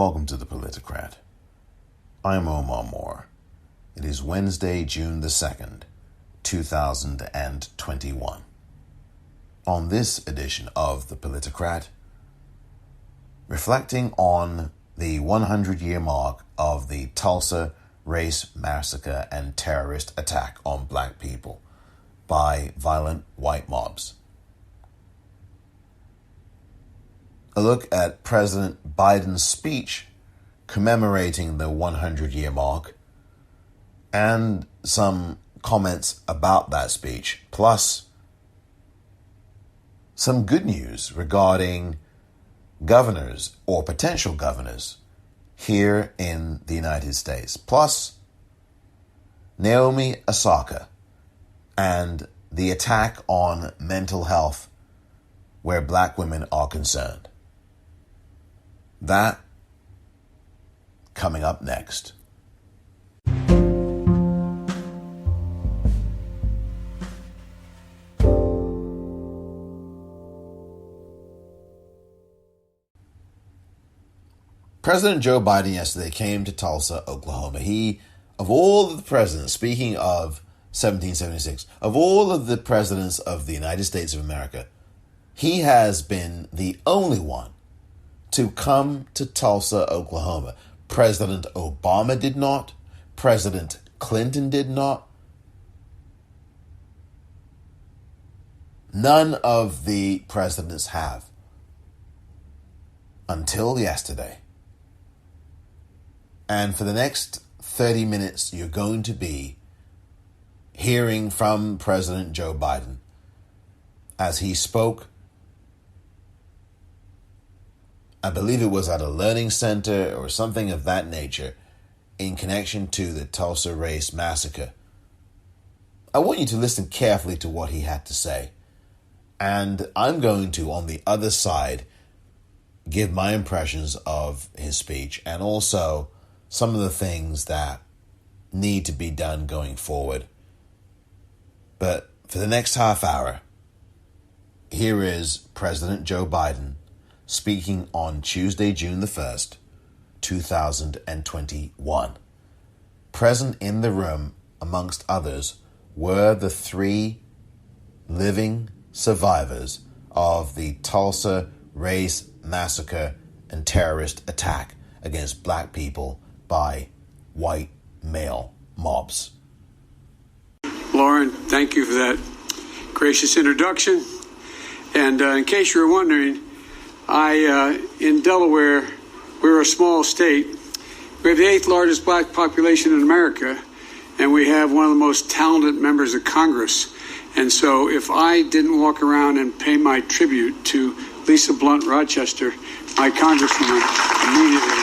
Welcome to the Politicrat. I am Omar Moore. It is Wednesday, June the 2nd, 2021. On this edition of the Politicrat, reflecting on the 100-year mark of the Tulsa race massacre and terrorist attack on black people by violent white mobs. A look at President Biden's speech commemorating the 100-year mark and some comments about that speech, plus some good news regarding governors or potential governors here in the United States, plus Naomi Osaka and the attack on mental health where black women are concerned. That coming up next. President Joe Biden yesterday came to Tulsa, Oklahoma. He, of all of the presidents, speaking of 1776, of all of the presidents of the United States of America, he has been the only one to come to Tulsa, Oklahoma. President Obama did not. President Clinton did not. None of the presidents have until yesterday. And for the next 30 minutes, you're going to be hearing from President Joe Biden as he spoke. I believe it was at a learning center or something of that nature in connection to the Tulsa race massacre. I want you to listen carefully to what he had to say. And I'm going to, on the other side, give my impressions of his speech and also some of the things that need to be done going forward. But for the next half hour, here is President Joe Biden speaking on Tuesday, June the 1st, 2021. Present in the room, amongst others, were the three living survivors of the Tulsa race massacre and terrorist attack against black people by white male mobs. Lauren, thank you for that gracious introduction. And in case you were wondering, in Delaware, we're a small state. We have the 8th largest black population in America, and we have one of the most talented members of Congress. And so if I didn't walk around and pay my tribute to Lisa Blunt Rochester, my congresswoman, immediately,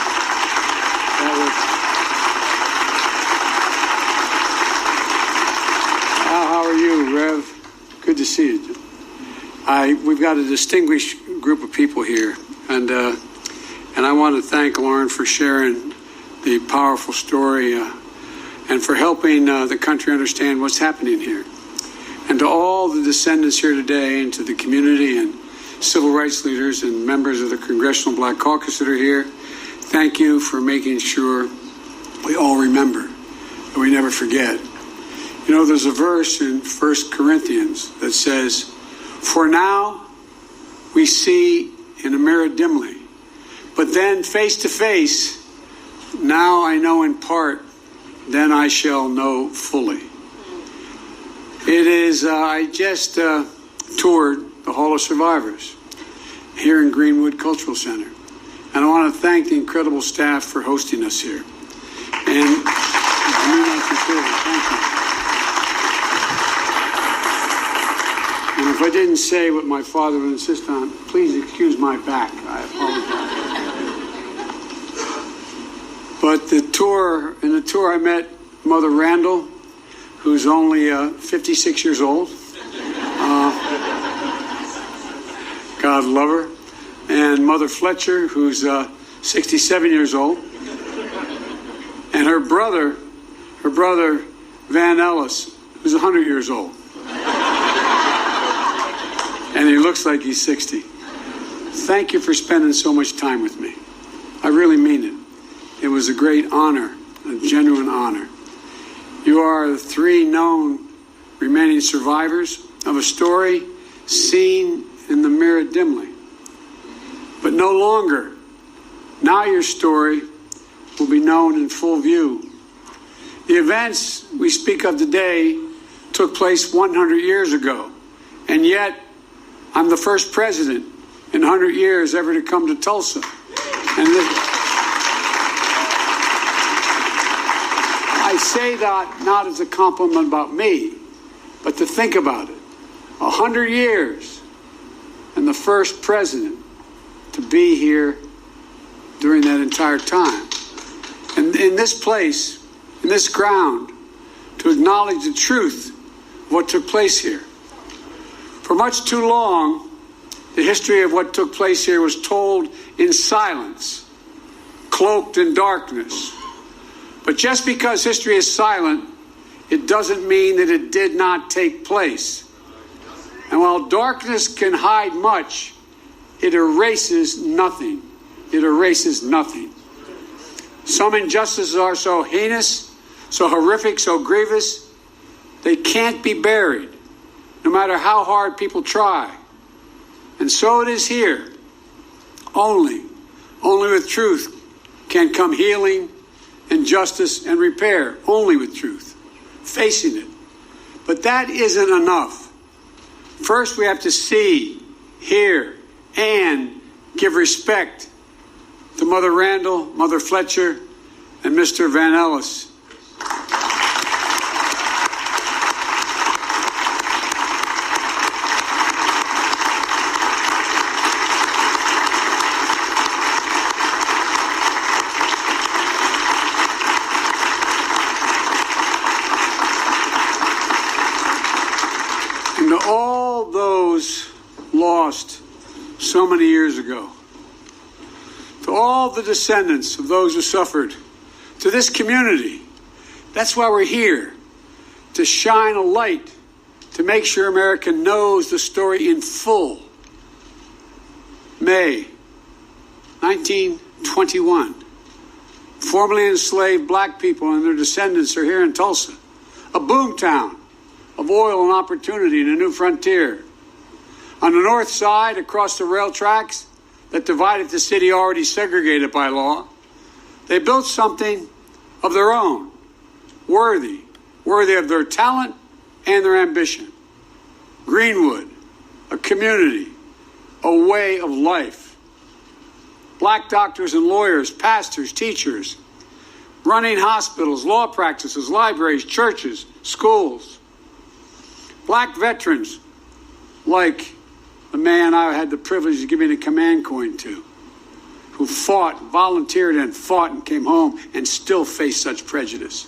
How are you, Rev? Good to see you. We've got a distinguished group of people here, and I want to thank Lauren for sharing the powerful story and for helping the country understand what's happening here. And to all the descendants here today, and to the community and civil rights leaders and members of the Congressional Black Caucus that are here, thank you for making sure we all remember, that we never forget. You know, there's a verse in 1 Corinthians that says, "For now we see in a mirror dimly, but then face to face, now I know in part, then I shall know fully." It is, I just toured the Hall of Survivors here in Greenwood Cultural Center. And I want to thank the incredible staff for hosting us here. And I mean that sincerely. Thank you. And if I didn't say what my father would insist on, please excuse my back. I apologize. But in the tour I met Mother Randall, who's only 56 years old. God love her. And Mother Fletcher, who's 67 years old. And her brother Van Ellis, who's 100 years old. And he looks like he's 60. Thank you for spending so much time with me. I I really mean it. It was a great honor, a genuine honor. You are the three known remaining survivors of a story seen in the mirror dimly, but no longer. Now your story will be known in full view. The events we speak of today took place 100 years ago, and yet I'm the first president in 100 years ever to come to Tulsa. And I say that not as a compliment about me, but to think about it. 100 years and the first president to be here during that entire time. And in this place, in this ground, to acknowledge the truth of what took place here. For much too long, the history of what took place here was told in silence, cloaked in darkness. But just because history is silent, it doesn't mean that it did not take place. And while darkness can hide much, it erases nothing. It erases nothing. Some injustices are so heinous, so horrific, so grievous, they can't be buried, no matter how hard people try. And so it is here. Only with truth can come healing and justice and repair. Only with truth. Facing it. But that isn't enough. First, we have to see, hear, and give respect to Mother Randall, Mother Fletcher, and Mr. Van Ellis. And to all those lost so many years ago, to all the descendants of those who suffered, to this community, that's why we're here, to shine a light, to make sure America knows the story in full. May 1921, formerly enslaved black people and their descendants are here in Tulsa, a boomtown of oil and opportunity in a new frontier. On the north side, across the rail tracks that divided the city already segregated by law, they built something of their own, worthy of their talent and their ambition. Greenwood, a community, a way of life. Black doctors and lawyers, pastors, teachers, running hospitals, law practices, libraries, churches, schools. Black veterans, like the man I had the privilege of giving a command coin to, who fought, volunteered and fought and came home and still faced such prejudice.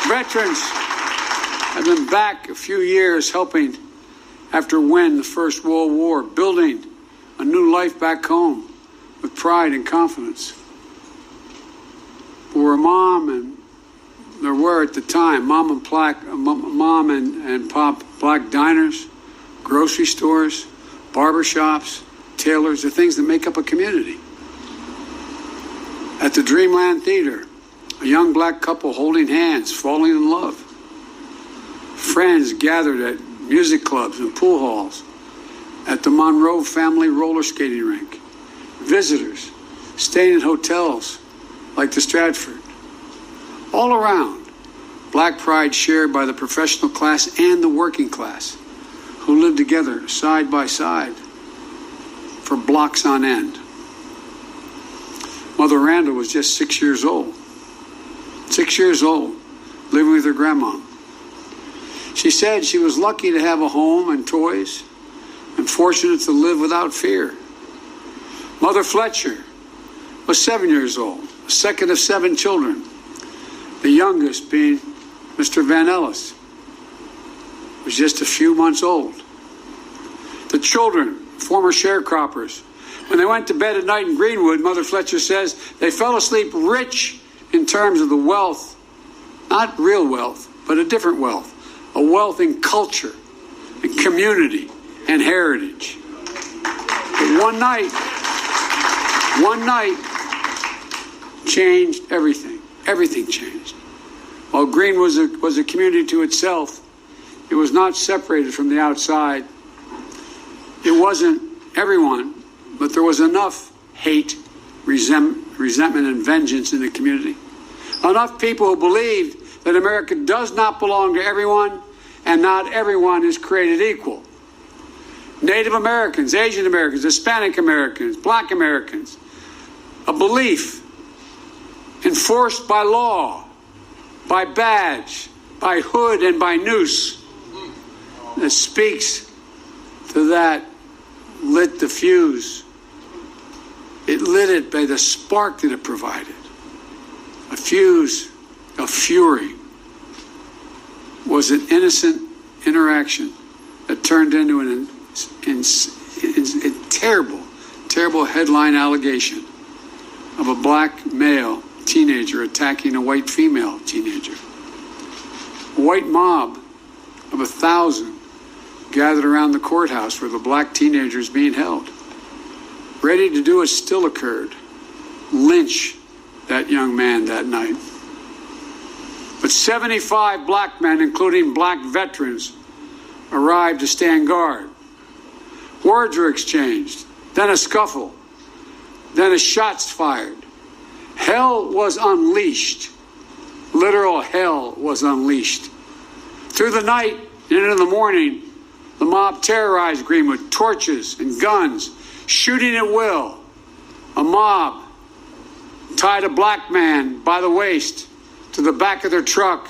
Veterans have been back a few years helping after winning the First World War, building a new life back home with pride and confidence. For a mom and there were at the time mom and pop black diners, grocery stores, barbershops, tailors, the things that make up a community. At the Dreamland Theater, a young black couple holding hands, falling in love. Friends gathered at music clubs and pool halls, at the Monroe family roller skating rink. Visitors staying in hotels like the Stratford. All around, black pride shared by the professional class and the working class, who lived together side by side for blocks on end. Mother Randall was just 6 years old. 6 years old, living with her grandma. She said she was lucky to have a home and toys and fortunate to live without fear. Mother Fletcher was 7 years old, the second of 7 children, the youngest being Mr. Van Ellis, was just a few months old. The children, former sharecroppers, when they went to bed at night in Greenwood, Mother Fletcher says they fell asleep rich in terms of the wealth, not real wealth, but a different wealth, a wealth in culture, and community and heritage. But one night changed everything. Everything changed. While Green was a community to itself, it was not separated from the outside. It wasn't everyone, but there was enough hate, resentment, and vengeance in the community. Enough people who believed that America does not belong to everyone and not everyone is created equal. Native Americans, Asian Americans, Hispanic Americans, Black Americans. A belief enforced by law, by badge, by hood, and by noose that speaks to that lit the fuse. It lit it by the spark that it provided. A fuse of fury was an innocent interaction that turned into a terrible headline allegation of a black male teenager attacking a white female teenager. A white mob of 1,000 gathered around the courthouse where the black teenager is being held, ready to do what still occurred, lynch that young man that night. But 75 black men, including black veterans, arrived to stand guard. Words were exchanged, then a scuffle, then shots fired. Hell was unleashed. Literal hell was unleashed. Through the night and into the morning, the mob terrorized Green with torches and guns, shooting at will. A mob tied a black man by the waist to the back of their truck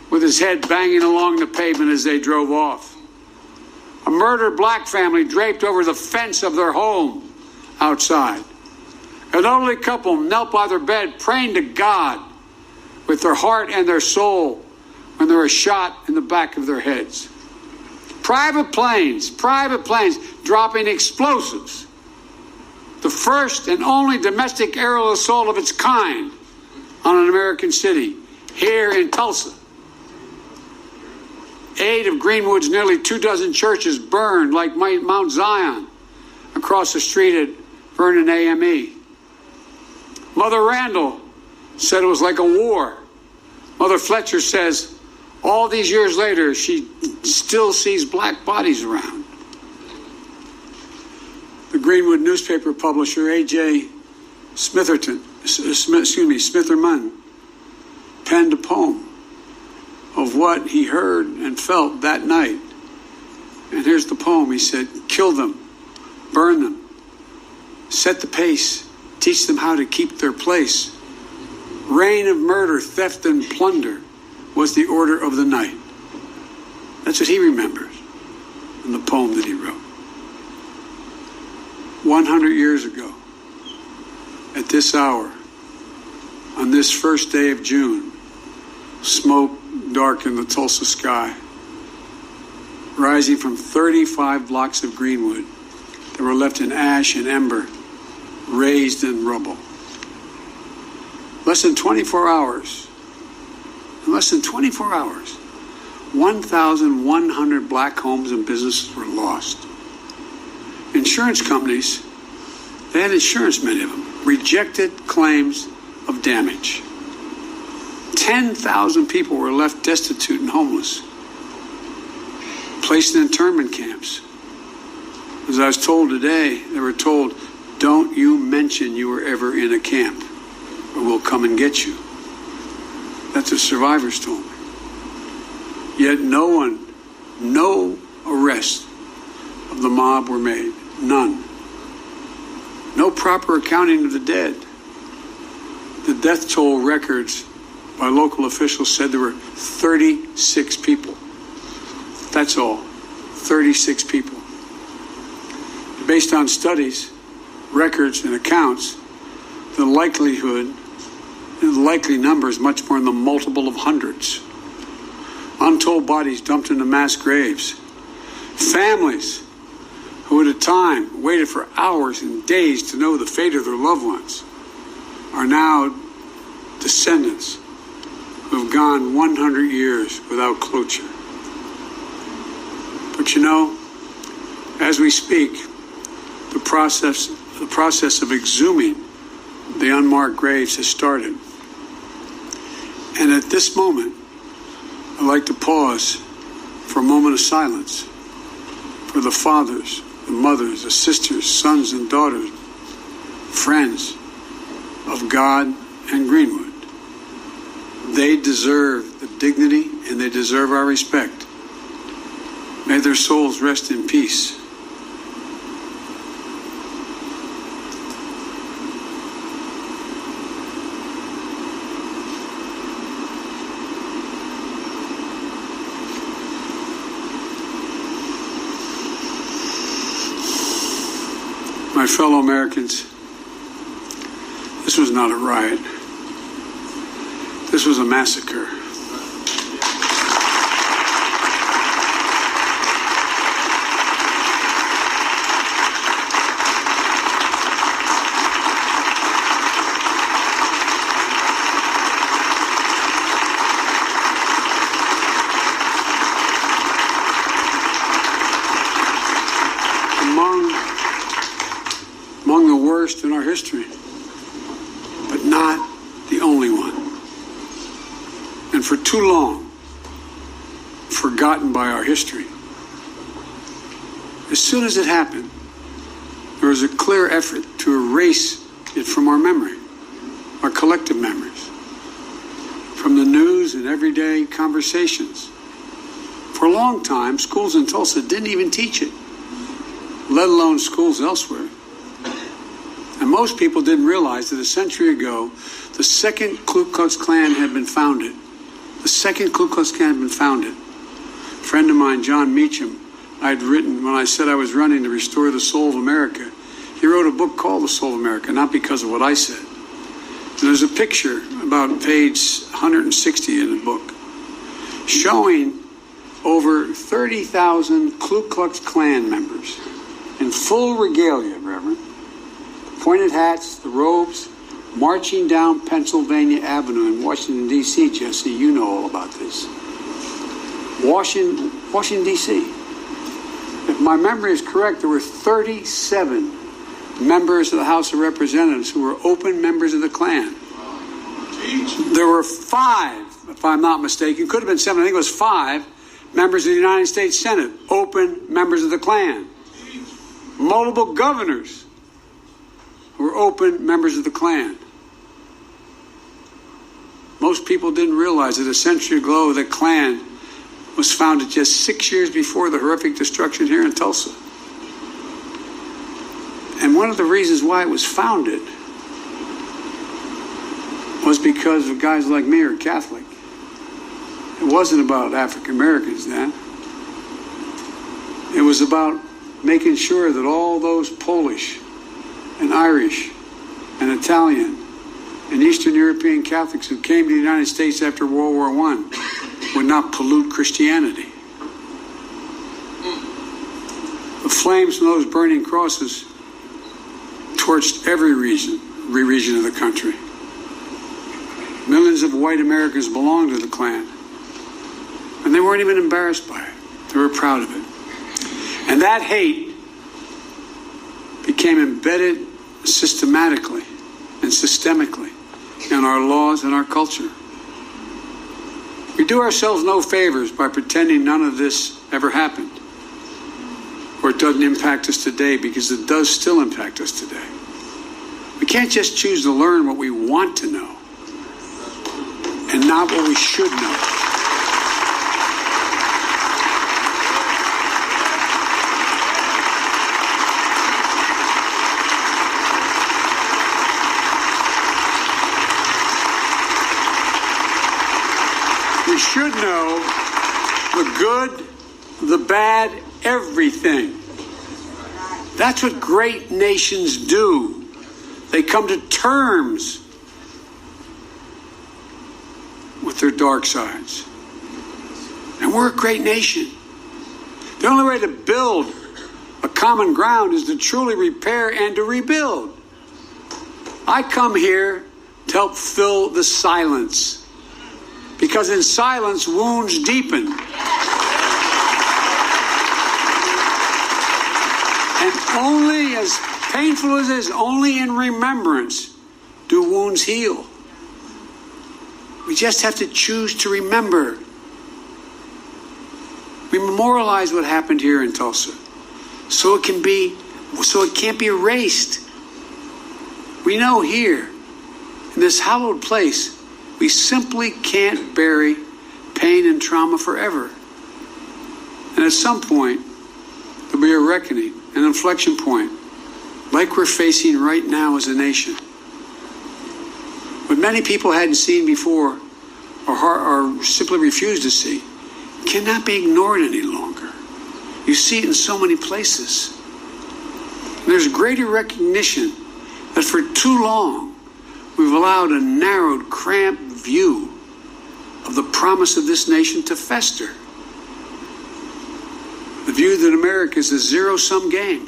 with his head banging along the pavement as they drove off. A murdered black family draped over the fence of their home outside. An elderly couple knelt by their bed praying to God with their heart and their soul when they were shot in the back of their heads. Private planes dropping explosives. The first and only domestic aerial assault of its kind on an American city here in Tulsa. 8 of Greenwood's nearly 24 churches burned like Mount Zion across the street at Vernon AME. Mother Randall said it was like a war. Mother Fletcher says all these years later she still sees black bodies around. The Greenwood newspaper publisher A.J. Smitherman penned a poem of what he heard and felt that night. And here's the poem. He said, "Kill them, burn them, set the pace, teach them how to keep their place. Reign of murder, theft, and plunder was the order of the night." That's what he remembers in the poem that he wrote. 100 years ago, at this hour, on this first day of June, smoke darkened the Tulsa sky, rising from 35 blocks of Greenwood that were left in ash and ember, raised in rubble. Less than 24 hours, 1,100 black homes and businesses were lost. Insurance companies, they had insurance, many of them, rejected claims of damage. 10,000 people were left destitute and homeless, placed in internment camps. As I was told today, they were told, "Don't you mention you were ever in a camp, or we'll come and get you." That's what survivors told me. Yet no arrests of the mob were made. None. No proper accounting of the dead. The death toll records by local officials said there were 36 people. That's all. 36 people. Based on studies, records, and accounts, the likelihood and the likely number is much more in the multiple of hundreds. Untold bodies dumped into mass graves. Families who at a time waited for hours and days to know the fate of their loved ones are now descendants who have gone 100 years without closure. But But you know, as we speak, the process of exhuming the unmarked graves has started. And at this moment, I'd like to pause for a moment of silence for the fathers, the mothers, the sisters, sons and daughters, friends of God and Greenwood. They deserve the dignity and they deserve our respect. May their souls rest in peace. My fellow Americans, this was not a riot. This was a massacre. Among the worst in our history, but not the only one. And for too long, forgotten by our history. As soon as it happened, there was a clear effort to erase it from our memory, our collective memories, from the news and everyday conversations. For a long time, schools in Tulsa didn't even teach it, let alone schools elsewhere. And most people didn't realize that a century ago, the second Ku Klux Klan had been founded. The second Ku Klux Klan had been founded. A friend of mine, John Meacham, I'd written when I said I was running to restore the soul of America. He wrote a book called The Soul of America, not because of what I said. And there's a picture about page 160 in the book showing over 30,000 Ku Klux Klan members in full regalia, Reverend. Pointed hats, the robes, marching down Pennsylvania Avenue in Washington, D.C., Jesse, you know all about this. Washington, D.C. If my memory is correct, there were 37 members of the House of Representatives who were open members of the Klan. There were 5, if I'm not mistaken, could have been 7, I think it was 5 members of the United States Senate, open members of the Klan. Multiple governors were open members of the Klan. Most people didn't realize that a century ago the Klan was founded just 6 years before the horrific destruction here in Tulsa. And one of the reasons why it was founded was because of guys like me who are Catholic. It wasn't about African Americans then. It was about making sure that all those Polish and Irish and Italian and Eastern European Catholics who came to the United States after World War I would not pollute Christianity. The flames from those burning crosses torched every region of the country. Millions of white Americans belonged to the Klan, and they weren't even embarrassed by it. They were proud of it. And that hate became embedded systematically and systemically in our laws and our culture. We do ourselves no favors by pretending none of this ever happened, or it doesn't impact us today, because it does still impact us today. We can't just choose to learn what we want to know and not what we should know. We should know the good, the bad, everything. That's what great nations do. They come to terms with their dark sides. And we're a great nation. The only way to build a common ground is to truly repair and to rebuild. I come here to help fill the silence, because in silence, wounds deepen. Only, as painful as it is, only in remembrance do wounds heal. We just have to choose to remember. We memorialize what happened here in Tulsa, so it can't be erased. We know here, in this hallowed place, we simply can't bury pain and trauma forever. And at some point, there'll be a reckoning, an inflection point, like we're facing right now as a nation. What many people hadn't seen before or simply refused to see cannot be ignored any longer. You see it in so many places. And there's greater recognition that for too long we've allowed a narrowed, cramped view of the promise of this nation to fester. The view that America is a zero-sum game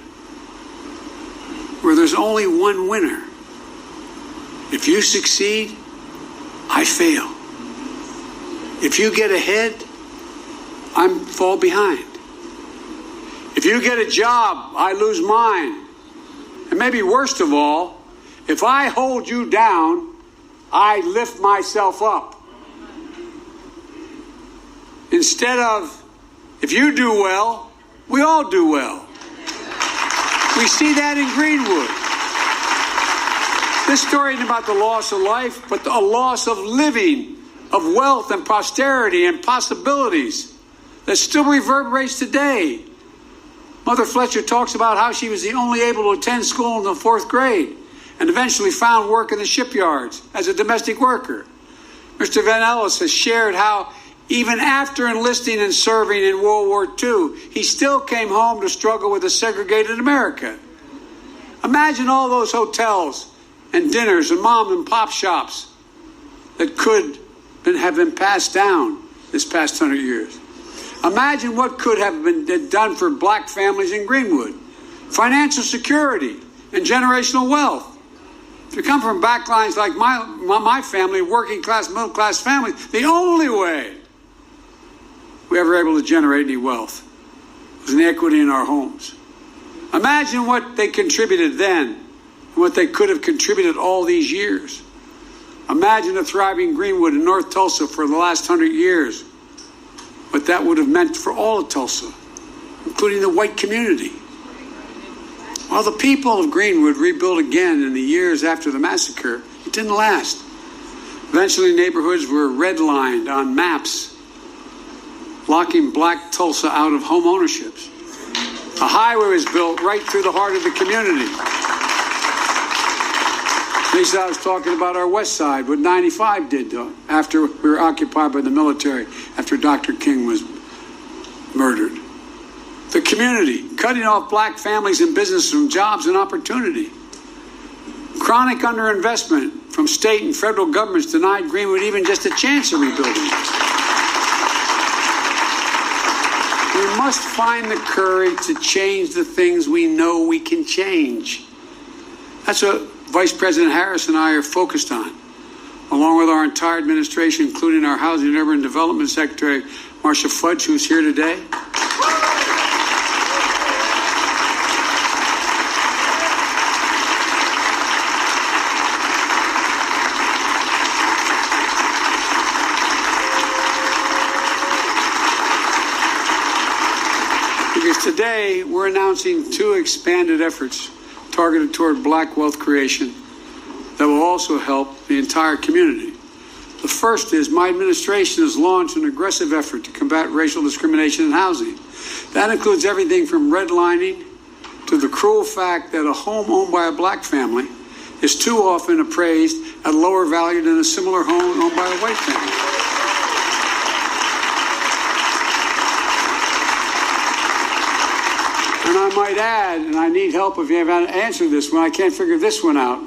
where there's only one winner. If you succeed, I fail. If you get ahead, I fall behind. If you get a job, I lose mine. And maybe worst of all, if I hold you down, I lift myself up. Instead of, if you do well, we all do well. We see that in Greenwood. This story isn't about the loss of life, but a loss of living, of wealth and prosperity and possibilities that still reverberates today. Mother Fletcher talks about how she was the only able to attend school in the 4th grade and eventually found work in the shipyards as a domestic worker. Mr. Van Ellis has shared how even after enlisting and serving in World War II, he still came home to struggle with a segregated America. Imagine all those hotels and dinners and mom and pop shops that could have been passed down this past 100 years. Imagine what could have been done for black families in Greenwood. Financial security and generational wealth. If you come from backlines like my family, working class, middle class families, the only way we ever able to generate any wealth was inequity in our homes. Imagine what they contributed then and what they could have contributed all these years. Imagine a thriving Greenwood in North Tulsa for the last 100 years. What that would have meant for all of Tulsa, including the white community. While the people of Greenwood rebuilt again in the years after the massacre, it didn't last. Eventually, neighborhoods were redlined on maps, locking black Tulsa out of home ownerships. A highway was built right through the heart of the community. Lisa, I was talking about our west side, what 95 did after we were occupied by the military, after Dr. King was murdered. The community, cutting off black families and business from jobs and opportunity. Chronic underinvestment from state and federal governments denied Greenwood even just a chance of rebuilding. We must find the courage to change the things we know we can change. That's what Vice President Harris and I are focused on, along with our entire administration, including our Housing and Urban Development Secretary, Marcia Fudge, who's here today. Because today we're announcing 2 expanded efforts targeted toward black wealth creation that will also help the entire community. The first is my administration has launched an aggressive effort to combat racial discrimination in housing. That includes everything from redlining to the cruel fact that a home owned by a black family is too often appraised at lower value than a similar home owned by a white family. And I might add, and I need help if you haven't answered this one, I can't figure this one out,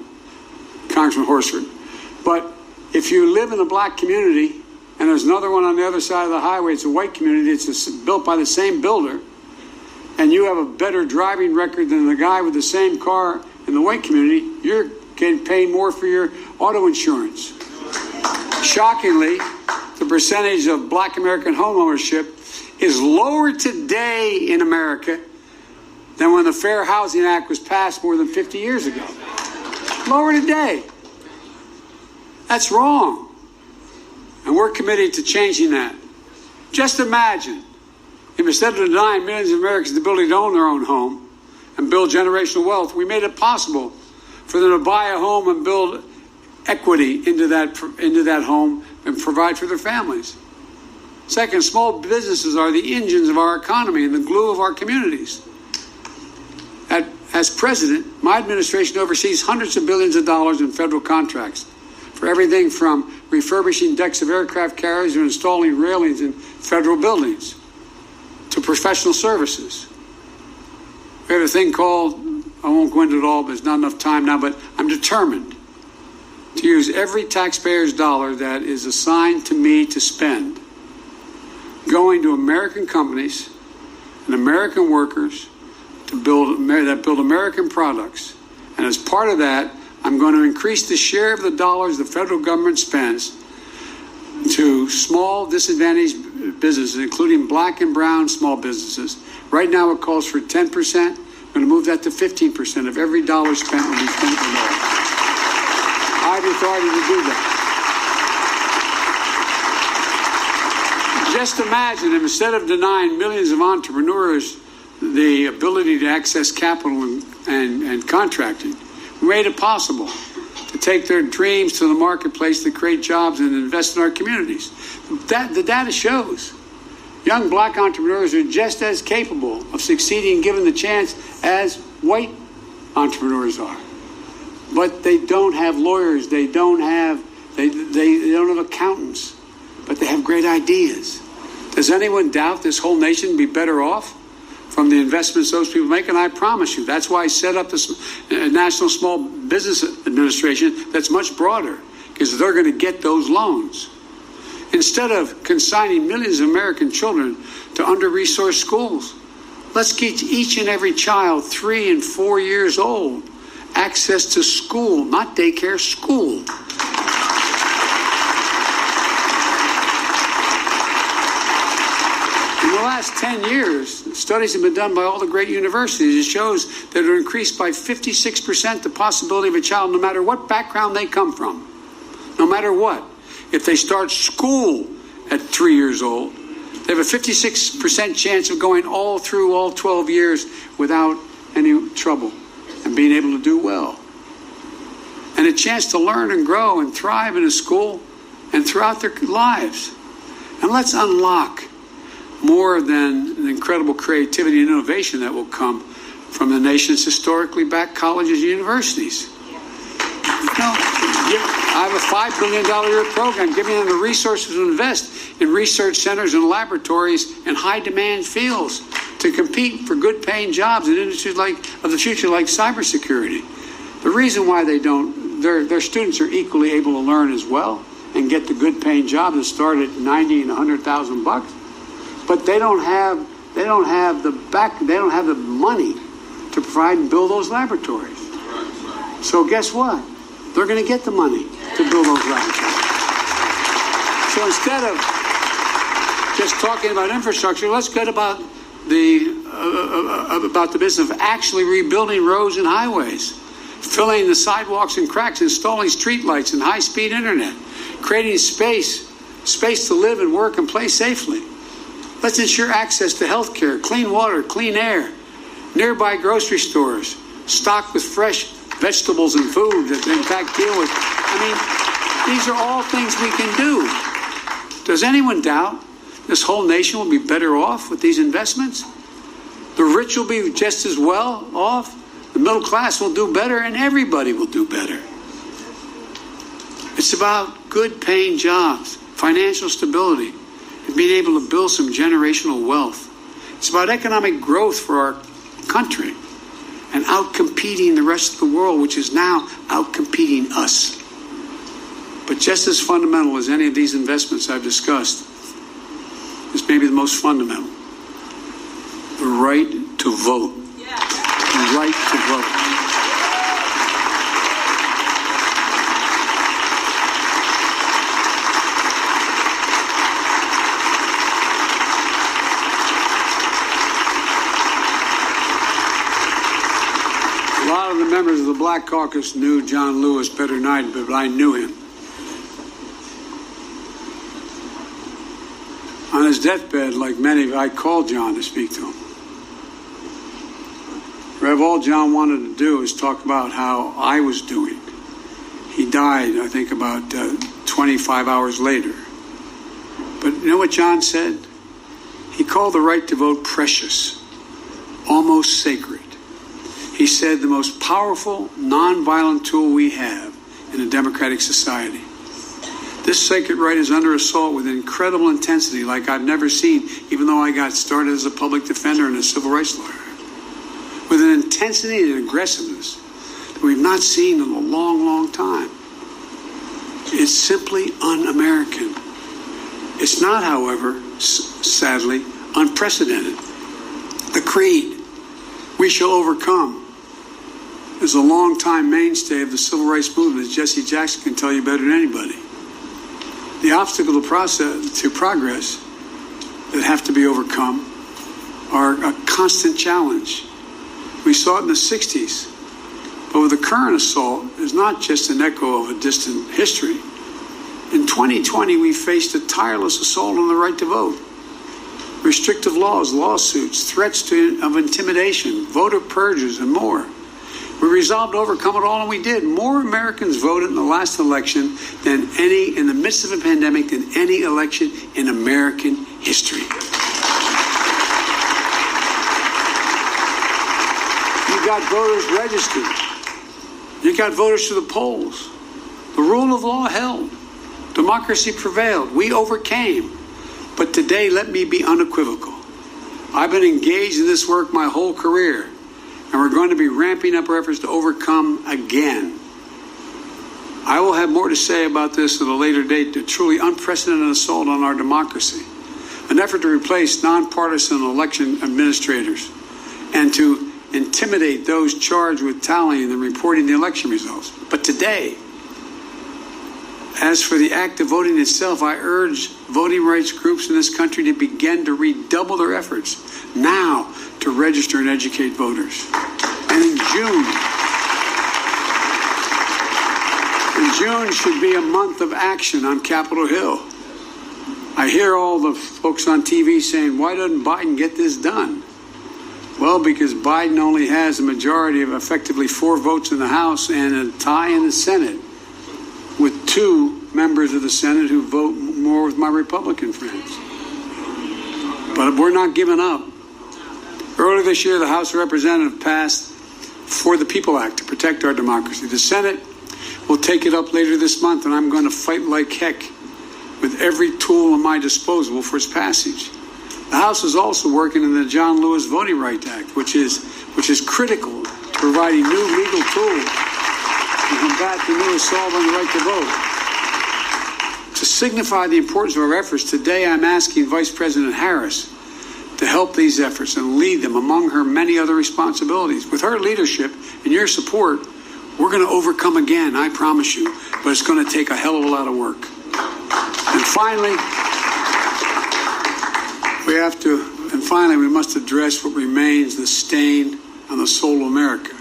Congressman Horsford, but if you live in a black community and there's another one on the other side of the highway, it's a white community, it's built by the same builder, and you have a better driving record than the guy with the same car in the white community, you're getting paid more for your auto insurance. Shockingly, the percentage of black American home ownership is lower today in America than when the Fair Housing Act was passed more than 50 years ago. Lower today. That's wrong. And we're committed to changing that. Just imagine if instead of denying millions of Americans the ability to own their own home and build generational wealth, we made it possible for them to buy a home and build equity into that home and provide for their families. Second, small businesses are the engines of our economy and the glue of our communities. As president, my administration oversees hundreds of billions of dollars in federal contracts for everything from refurbishing decks of aircraft carriers to installing railings in federal buildings to professional services. We have a thing called, I won't go into it all, but there's not enough time now, but I'm determined to use every taxpayer's dollar that is assigned to me to spend going to American companies and American workers to build American products. And as part of that, I'm going to increase the share of the dollars the federal government spends to small disadvantaged businesses, including black and brown small businesses. Right now it calls for 10%. I'm going to move that to 15% of every dollar spent will be spent for that. I have the authority to do that. Just imagine if instead of denying millions of entrepreneurs the ability to access capital and contracting, we made it possible to take their dreams to the marketplace to create jobs and invest in our communities. The data shows young black entrepreneurs are just as capable of succeeding given the chance as white entrepreneurs are. But they don't have lawyers, they don't have accountants, but they have great ideas. Does anyone doubt this whole nation would be better off from the investments those people make? And I promise you, that's why I set up this National Small Business Administration that's much broader, because they're going to get those loans. Instead of consigning millions of American children to under-resourced schools, let's get each and every child 3 and 4 years old access to school, not daycare, school. In the last 10 years, studies have been done by all the great universities. It shows that it increased by 56% the possibility of a child, no matter what background they come from, no matter what. If they start school at 3 years old, they have a 56% chance of going all through all 12 years without any trouble and being able to do well. And a chance to learn and grow and thrive in a school and throughout their lives. And let's unlock more than the incredible creativity and innovation that will come from the nation's historically backed colleges and universities. I have a $5 billion a year program giving them the resources to invest in research centers and laboratories in high-demand fields to compete for good-paying jobs in industries of the future like cybersecurity. The reason why they don't, their students are equally able to learn as well and get the good-paying jobs that start at $90,000 and $100,000, but they don't have the money to provide and build those laboratories. So guess what? They're going to get the money to build those laboratories. So instead of just talking about infrastructure, let's get about the business of actually rebuilding roads and highways, filling the sidewalks and cracks, installing streetlights and high-speed internet, creating space to live and work and play safely. Let's ensure access to health care, clean water, clean air, nearby grocery stores, stocked with fresh vegetables and food that in fact deal with. These are all things we can do. Does anyone doubt this whole nation will be better off with these investments? The rich will be just as well off, the middle class will do better, and everybody will do better. It's about good paying jobs, financial stability, and being able to build some generational wealth. It's about economic growth for our country and out-competing the rest of the world, which is now out-competing us. But just as fundamental as any of these investments I've discussed is maybe the most fundamental: the right to vote. The right to vote. Black Caucus knew John Lewis better than I did, but I knew him. On his deathbed, like many, I called John to speak to him. Rev, all John wanted to do is talk about how I was doing. He died, I think, about 25 hours later. But you know what John said? He called the right to vote precious, almost sacred. He said the most powerful, nonviolent tool we have in a democratic society. This sacred right is under assault with incredible intensity like I've never seen, even though I got started as a public defender and a civil rights lawyer. With an intensity and aggressiveness that we've not seen in a long, long time. It's simply un-American. It's not, however, sadly, unprecedented. The creed, "We shall overcome," is a long-time mainstay of the civil rights movement, as Jesse Jackson can tell you better than anybody. The obstacle to progress that have to be overcome are a constant challenge. We saw it in the 60s, but with the current assault is not just an echo of a distant history. In 2020, we faced a tireless assault on the right to vote. Restrictive laws, lawsuits, threats of intimidation, voter purges, and more. We resolved to overcome it all, and we did. More Americans voted in the last election in the midst of a pandemic, than any election in American history. You got voters registered. You got voters to the polls. The rule of law held. Democracy prevailed. We overcame. But today, let me be unequivocal. I've been engaged in this work my whole career, and we're going to be ramping up our efforts to overcome again. I will have more to say about this at a later date, a truly unprecedented assault on our democracy, an effort to replace nonpartisan election administrators and to intimidate those charged with tallying and reporting the election results. But today, as for the act of voting itself, I urge voting rights groups in this country to begin to redouble their efforts now to register and educate voters. And in June should be a month of action on Capitol Hill. I hear all the folks on TV saying, why doesn't Biden get this done? Well, because Biden only has a majority of effectively 4 votes in the House and a tie in the Senate, with 2 members of the Senate who vote more with my Republican friends. But we're not giving up. Earlier this year, the House of Representatives passed For the People Act to protect our democracy. The Senate will take it up later this month, and I'm going to fight like heck with every tool at my disposal for its passage. The House is also working on the John Lewis Voting Rights Act, which is critical to providing new legal tools to combat the new assault on the right to vote. To signify the importance of our efforts, today I'm asking Vice President Harris to help these efforts and lead them among her many other responsibilities. With her leadership and your support, we're going to overcome again, I promise you, but it's going to take a hell of a lot of work. And finally, we must address what remains the stain on the soul of America.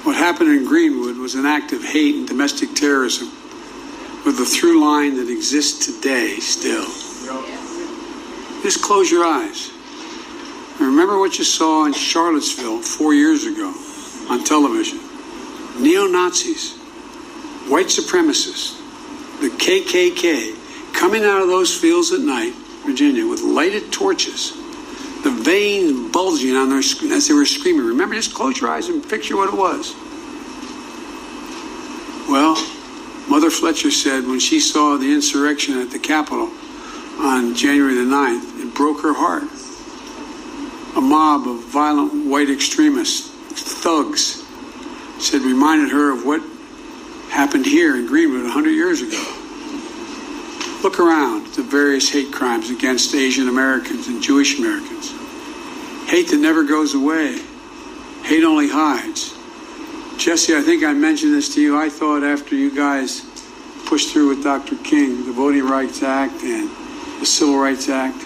What happened in Greenwood was an act of hate and domestic terrorism with a through line that exists today still. Just close your eyes. And remember what you saw in Charlottesville 4 years ago on television. Neo-Nazis, white supremacists, the KKK, coming out of those fields at night, Virginia, with lighted torches, the veins bulging on their as they were screaming. Remember, just close your eyes and picture what it was. Well, Mother Fletcher said when she saw the insurrection at the Capitol on January the 9th, it broke her heart. A mob of violent white extremists, thugs, reminded her of what happened here in Greenwood 100 years ago. Look around at the various hate crimes against Asian Americans and Jewish Americans. Hate that never goes away. Hate only hides. Jesse, I think I mentioned this to you. I thought after you guys pushed through with Dr. King, the Voting Rights Act and the Civil Rights Act,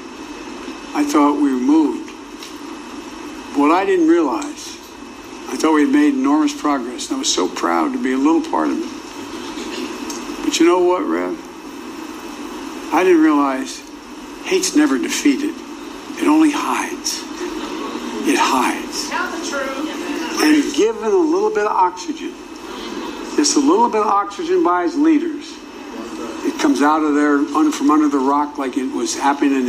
I thought we were moved. What I didn't realize I thought we had made enormous progress, and I was so proud to be a little part of it. But you know what, Rev? I didn't realize hate's never defeated. It only hides. It hides. Tell the truth. And given a little bit of oxygen, just a little bit of oxygen by its leaders, it comes out of there from under the rock like it was happening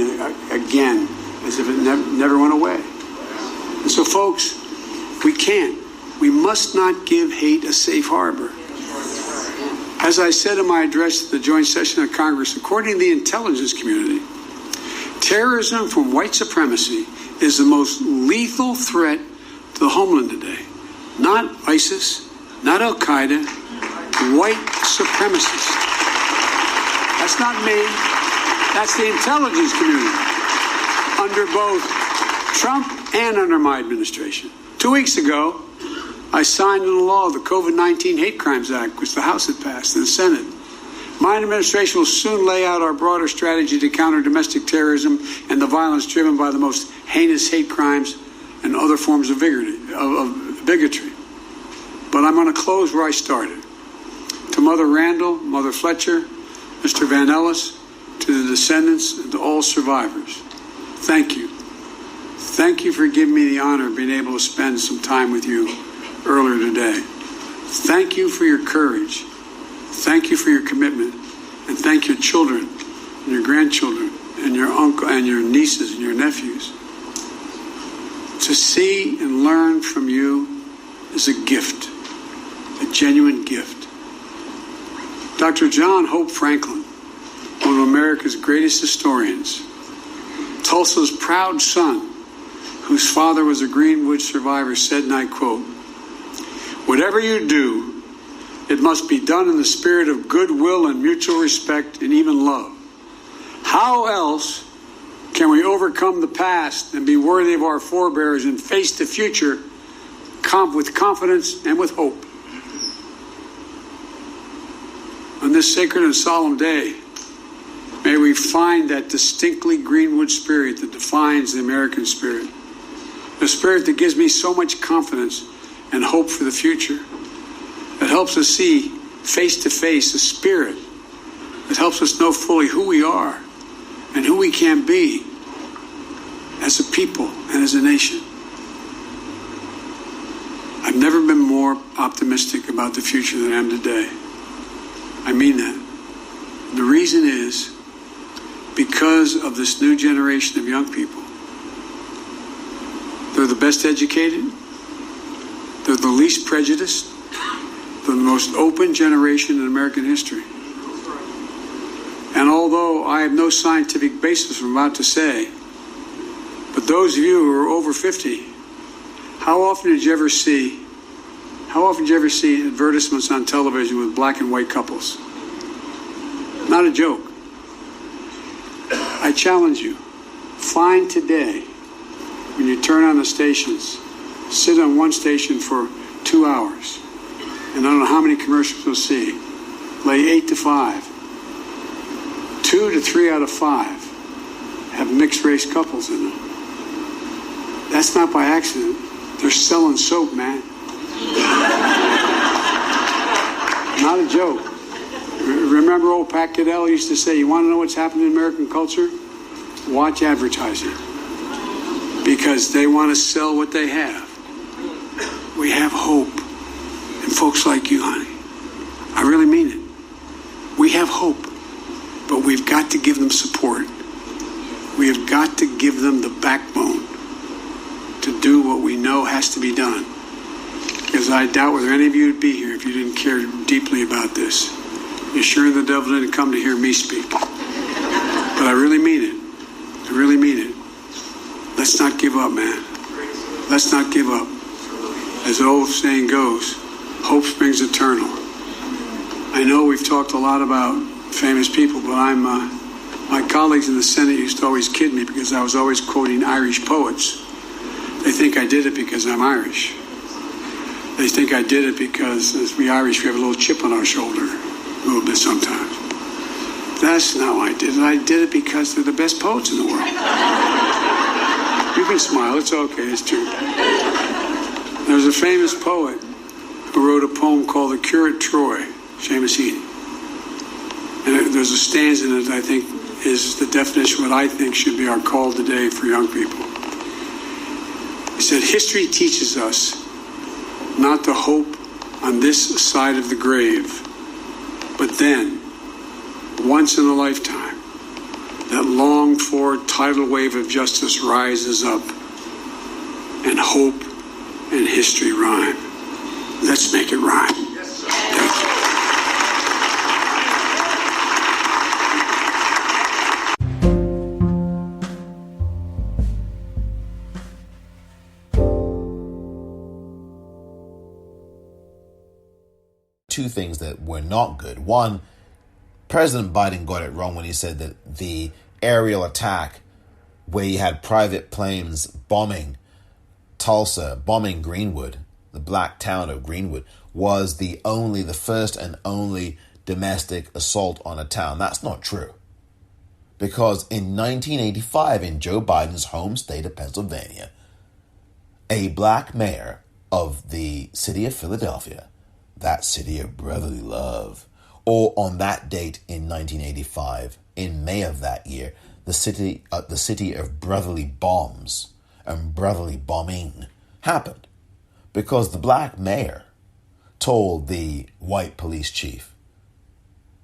again, as if it never went away. And so, folks, we must not give hate a safe harbor. As I said in my address at the joint session of Congress, according to the intelligence community, terrorism from white supremacy is the most lethal threat to the homeland today. Not ISIS, not Al-Qaeda, white supremacists. That's not me. That's the intelligence community under both Trump and under my administration. 2 weeks ago, I signed into law the COVID-19 Hate Crimes Act, which the House had passed, and the Senate. My administration will soon lay out our broader strategy to counter domestic terrorism and the violence driven by the most heinous hate crimes and other forms of bigotry. But I'm going to close where I started. To Mother Randall, Mother Fletcher, Mr. Van Ellis, to the descendants, and to all survivors, thank you. Thank you for giving me the honor of being able to spend some time with you earlier today. Thank you for your courage. Thank you for your commitment. And thank your children and your grandchildren and your uncle and your nieces and your nephews. To see and learn from you is a gift, a genuine gift. Dr. John Hope Franklin, one of America's greatest historians, Tulsa's proud son, whose father was a Greenwood survivor, said, and I quote, "Whatever you do, it must be done in the spirit of goodwill and mutual respect and even love. How else can we overcome the past and be worthy of our forebears and face the future with confidence and with hope?" On this sacred and solemn day, may we find that distinctly Greenwood spirit that defines the American spirit, a spirit that gives me so much confidence and hope for the future, that helps us see face to face a spirit that helps us know fully who we are and who we can be as a people and as a nation. I've never been more optimistic about the future than I am today. I mean that. The reason is because of this new generation of young people. They're the best educated. They're the least prejudiced. They're the most open generation in American history. And although I have no scientific basis for what I'm about to say, but those of you who are over 50, how often did you ever see advertisements on television with black and white couples? Not a joke. I challenge you, find today, when you turn on the stations, sit on one station for 2 hours, and I don't know how many commercials you'll see. Lay 8 to 5. 2 to 3 out of 5 have mixed race couples in them. That's not by accident. They're selling soap, man. Not a joke. Remember old Pat Goodell used to say, you want to know what's happening in American culture? Watch advertising. Because they want to sell what they have. We have hope. And folks like you, honey. I really mean it. We have hope. But we've got to give them support. We have got to give them the backbone to do what we know has to be done. Because I doubt whether any of you would be here if you didn't care deeply about this. You're sure the devil didn't come to hear me speak. But I really mean it. I really mean it. Let's not give up, man. Let's not give up. As the old saying goes, hope springs eternal. I know we've talked a lot about famous people, but my colleagues in the Senate used to always kid me because I was always quoting Irish poets. They think I did it because I'm Irish. They think I did it because, as we Irish, we have a little chip on our shoulder, a little bit sometimes. That's not why I did it. I did it because they're the best poets in the world. You can smile. It's okay. It's true. There's a famous poet who wrote a poem called The Cure at Troy, Seamus Heaney. And there's a stanza in it I think is the definition of what I think should be our call today for young people. He said, history teaches us not to hope on this side of the grave, but then, once in a lifetime, that longed-for tidal wave of justice rises up, and hope and history rhyme. Let's make it rhyme. Yes, sir. Thank you. Two things that were not good. One, President Biden got it wrong when he said that the aerial attack where he had private planes bombing Tulsa, bombing Greenwood, the black town of Greenwood, was the first and only domestic assault on a town. That's not true. Because in 1985, in Joe Biden's home state of Pennsylvania, a black mayor of the city of Philadelphia, that city of brotherly love, or on that date in 1985, in May of that year, the city of brotherly bombs and brotherly bombing happened because the black mayor told the white police chief,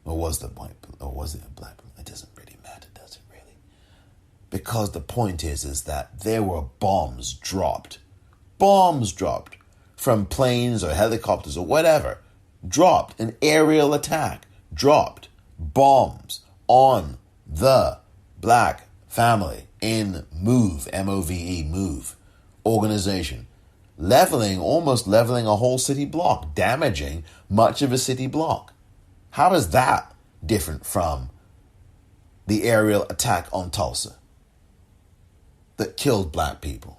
or was it a black? It doesn't really matter, does it really? Because the point is that there were bombs dropped from planes or helicopters or whatever, dropped, an aerial attack, dropped bombs on the black family in MOVE, M-O-V-E, MOVE organization, almost leveling a whole city block, damaging much of a city block. How is that different from the aerial attack on Tulsa that killed black people?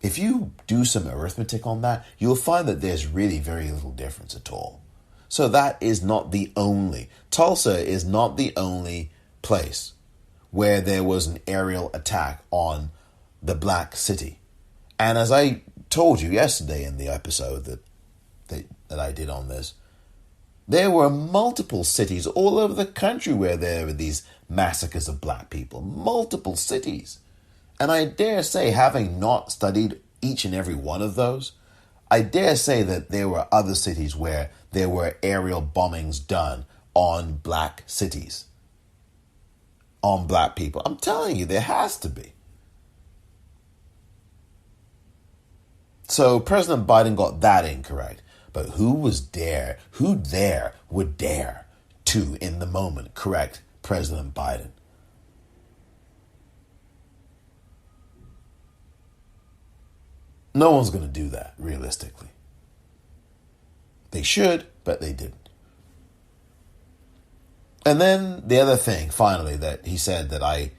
If you do some arithmetic on that, you'll find that there's really very little difference at all. So that is not the only. Tulsa is not the only place where there was an aerial attack on the black city. And as I told you yesterday in the episode that I did on this, there were multiple cities all over the country where there were these massacres of black people. Multiple cities. And I dare say, having not studied each and every one of those, I dare say that there were other cities where there were aerial bombings done on black cities, on black people. I'm telling you, there has to be. So President Biden got that incorrect. But who there would dare to, in the moment, correct President Biden? No one's going to do that, realistically. They should, but they didn't. And then the other thing, finally, that he said that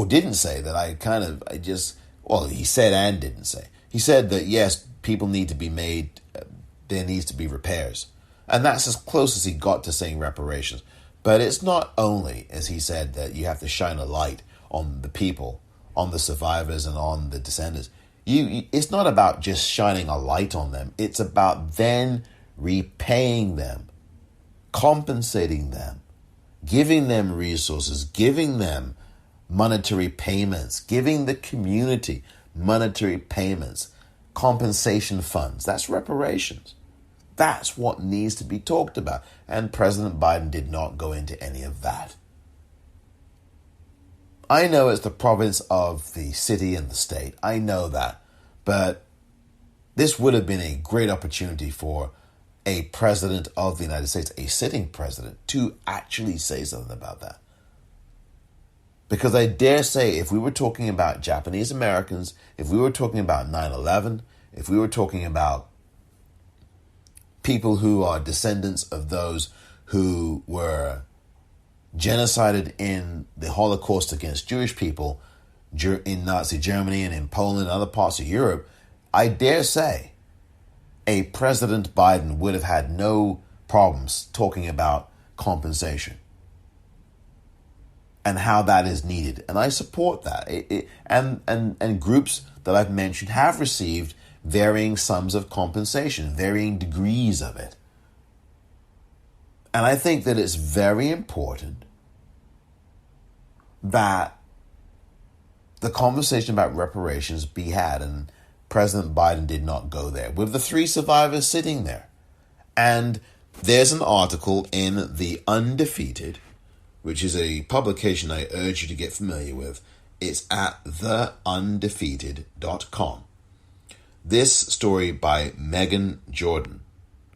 didn't say that he said and didn't say. He said that, yes, people need to be made, there needs to be repairs. And that's as close as he got to saying reparations. But it's not only, as he said, that you have to shine a light on the people, on the survivors and on the descendants. It's not about just shining a light on them. It's about then repaying them, compensating them, giving them resources, giving them monetary payments, giving the community monetary payments, compensation funds. That's reparations. That's what needs to be talked about. And President Biden did not go into any of that. I know it's the province of the city and the state. I know that. But this would have been a great opportunity for a president of the United States, a sitting president, to actually say something about that. Because I dare say, if we were talking about Japanese Americans, if we were talking about 9/11, if we were talking about people who are descendants of those who were genocided in the Holocaust against Jewish people in Nazi Germany and in Poland and other parts of Europe, I dare say a President Biden would have had no problems talking about compensation and how that is needed. And I support that. And groups that I've mentioned have received varying sums of compensation, varying degrees of it. And I think that it's very important that the conversation about reparations be had, and President Biden did not go there, with the 3 survivors sitting there. And there's an article in The Undefeated, which is a publication I urge you to get familiar with. It's at theundefeated.com. This story by Megan Jordan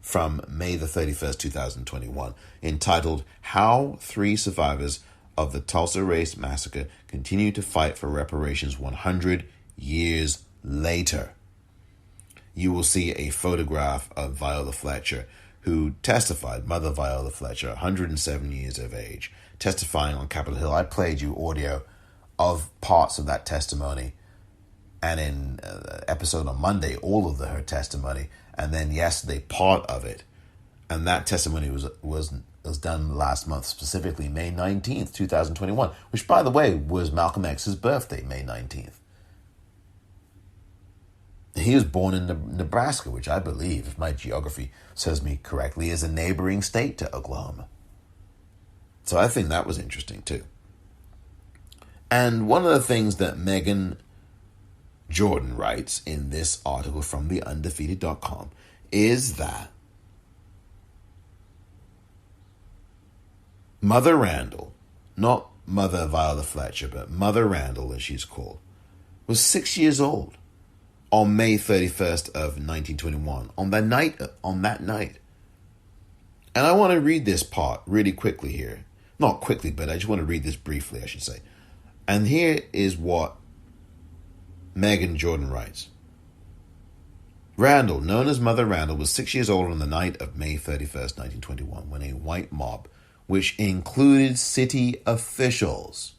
from May the 31st, 2021, entitled How 3 Survivors of the Tulsa Race Massacre Continue to Fight for Reparations 100 Years Later. You will see a photograph of Viola Fletcher, who testified, Mother Viola Fletcher, 107 years of age, testifying on Capitol Hill. I played you audio of parts of that testimony, and in episode on Monday, all of her testimony, and then yesterday, part of it. And that testimony was done last month, specifically May 19th, 2021, which, by the way, was Malcolm X's birthday, May 19th. He was born in Nebraska, which I believe, if my geography serves me correctly, is a neighboring state to Oklahoma. So I think that was interesting too. And one of the things that Megan Jordan writes in this article from theundefeated.com is that Mother Randall, not Mother Viola Fletcher, but Mother Randall, as she's called, was 6 years old on May 31st of 1921, on that night. And I want to read this part really quickly here. Not quickly, but I just want to read this briefly, I should say. And here is what Megan Jordan writes. Randall, known as Mother Randall, was 6 years old on the night of May 31st, 1921, when a white mob, which included city officials,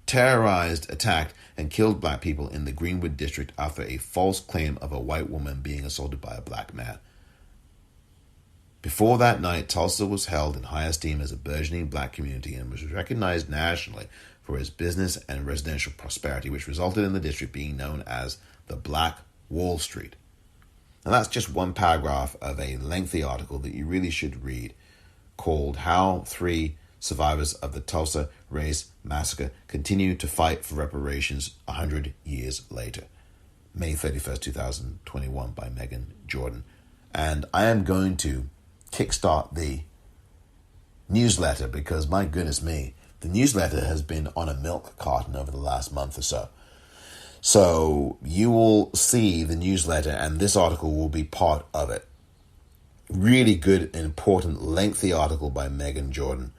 terrorized, attacked, and killed black people in the Greenwood district after a false claim of a white woman being assaulted by a black man. Before that night, Tulsa was held in high esteem as a burgeoning black community and was recognized nationally for its business and residential prosperity, which resulted in the district being known as the Black Wall Street. And that's just one paragraph of a lengthy article that you really should read, called How 3 Survivors of the Tulsa Race Massacre Continue to Fight for Reparations 100 Years Later. May 31st, 2021, by Megan Jordan. And I am going to kickstart the newsletter because, my goodness me, the newsletter has been on a milk carton over the last month or so. So you will see the newsletter, and this article will be part of it. Really good, important, lengthy article by Megan Jordan.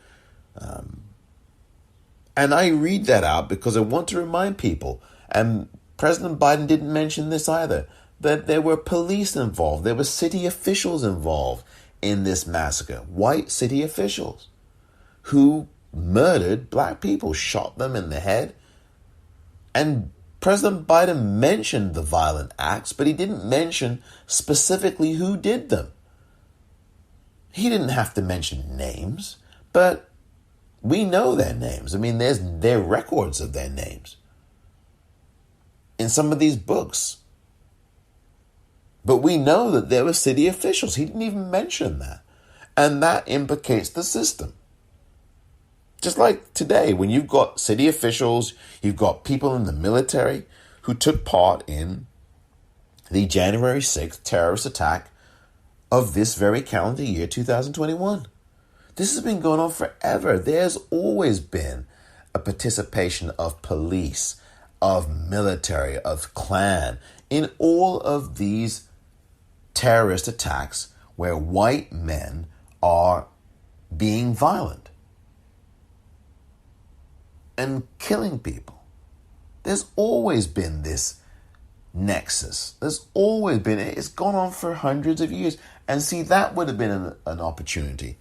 And I read that out because I want to remind people, and President Biden didn't mention this either, that there were police involved, there were city officials involved in this massacre, white city officials who murdered black people, shot them in the head. And President Biden mentioned the violent acts, but he didn't mention specifically who did them. He didn't have to mention names, but we know their names. I mean, there are records of their names in some of these books. But we know that there were city officials. He didn't even mention that. And that implicates the system. Just like today, when you've got city officials, you've got people in the military who took part in the January 6th terrorist attack of this very calendar year, 2021. This has been going on forever. There's always been a participation of police, of military, of Klan, in all of these terrorist attacks where white men are being violent and killing people. There's always been this nexus. There's always been, it's gone on for hundreds of years. And see, that would have been an opportunity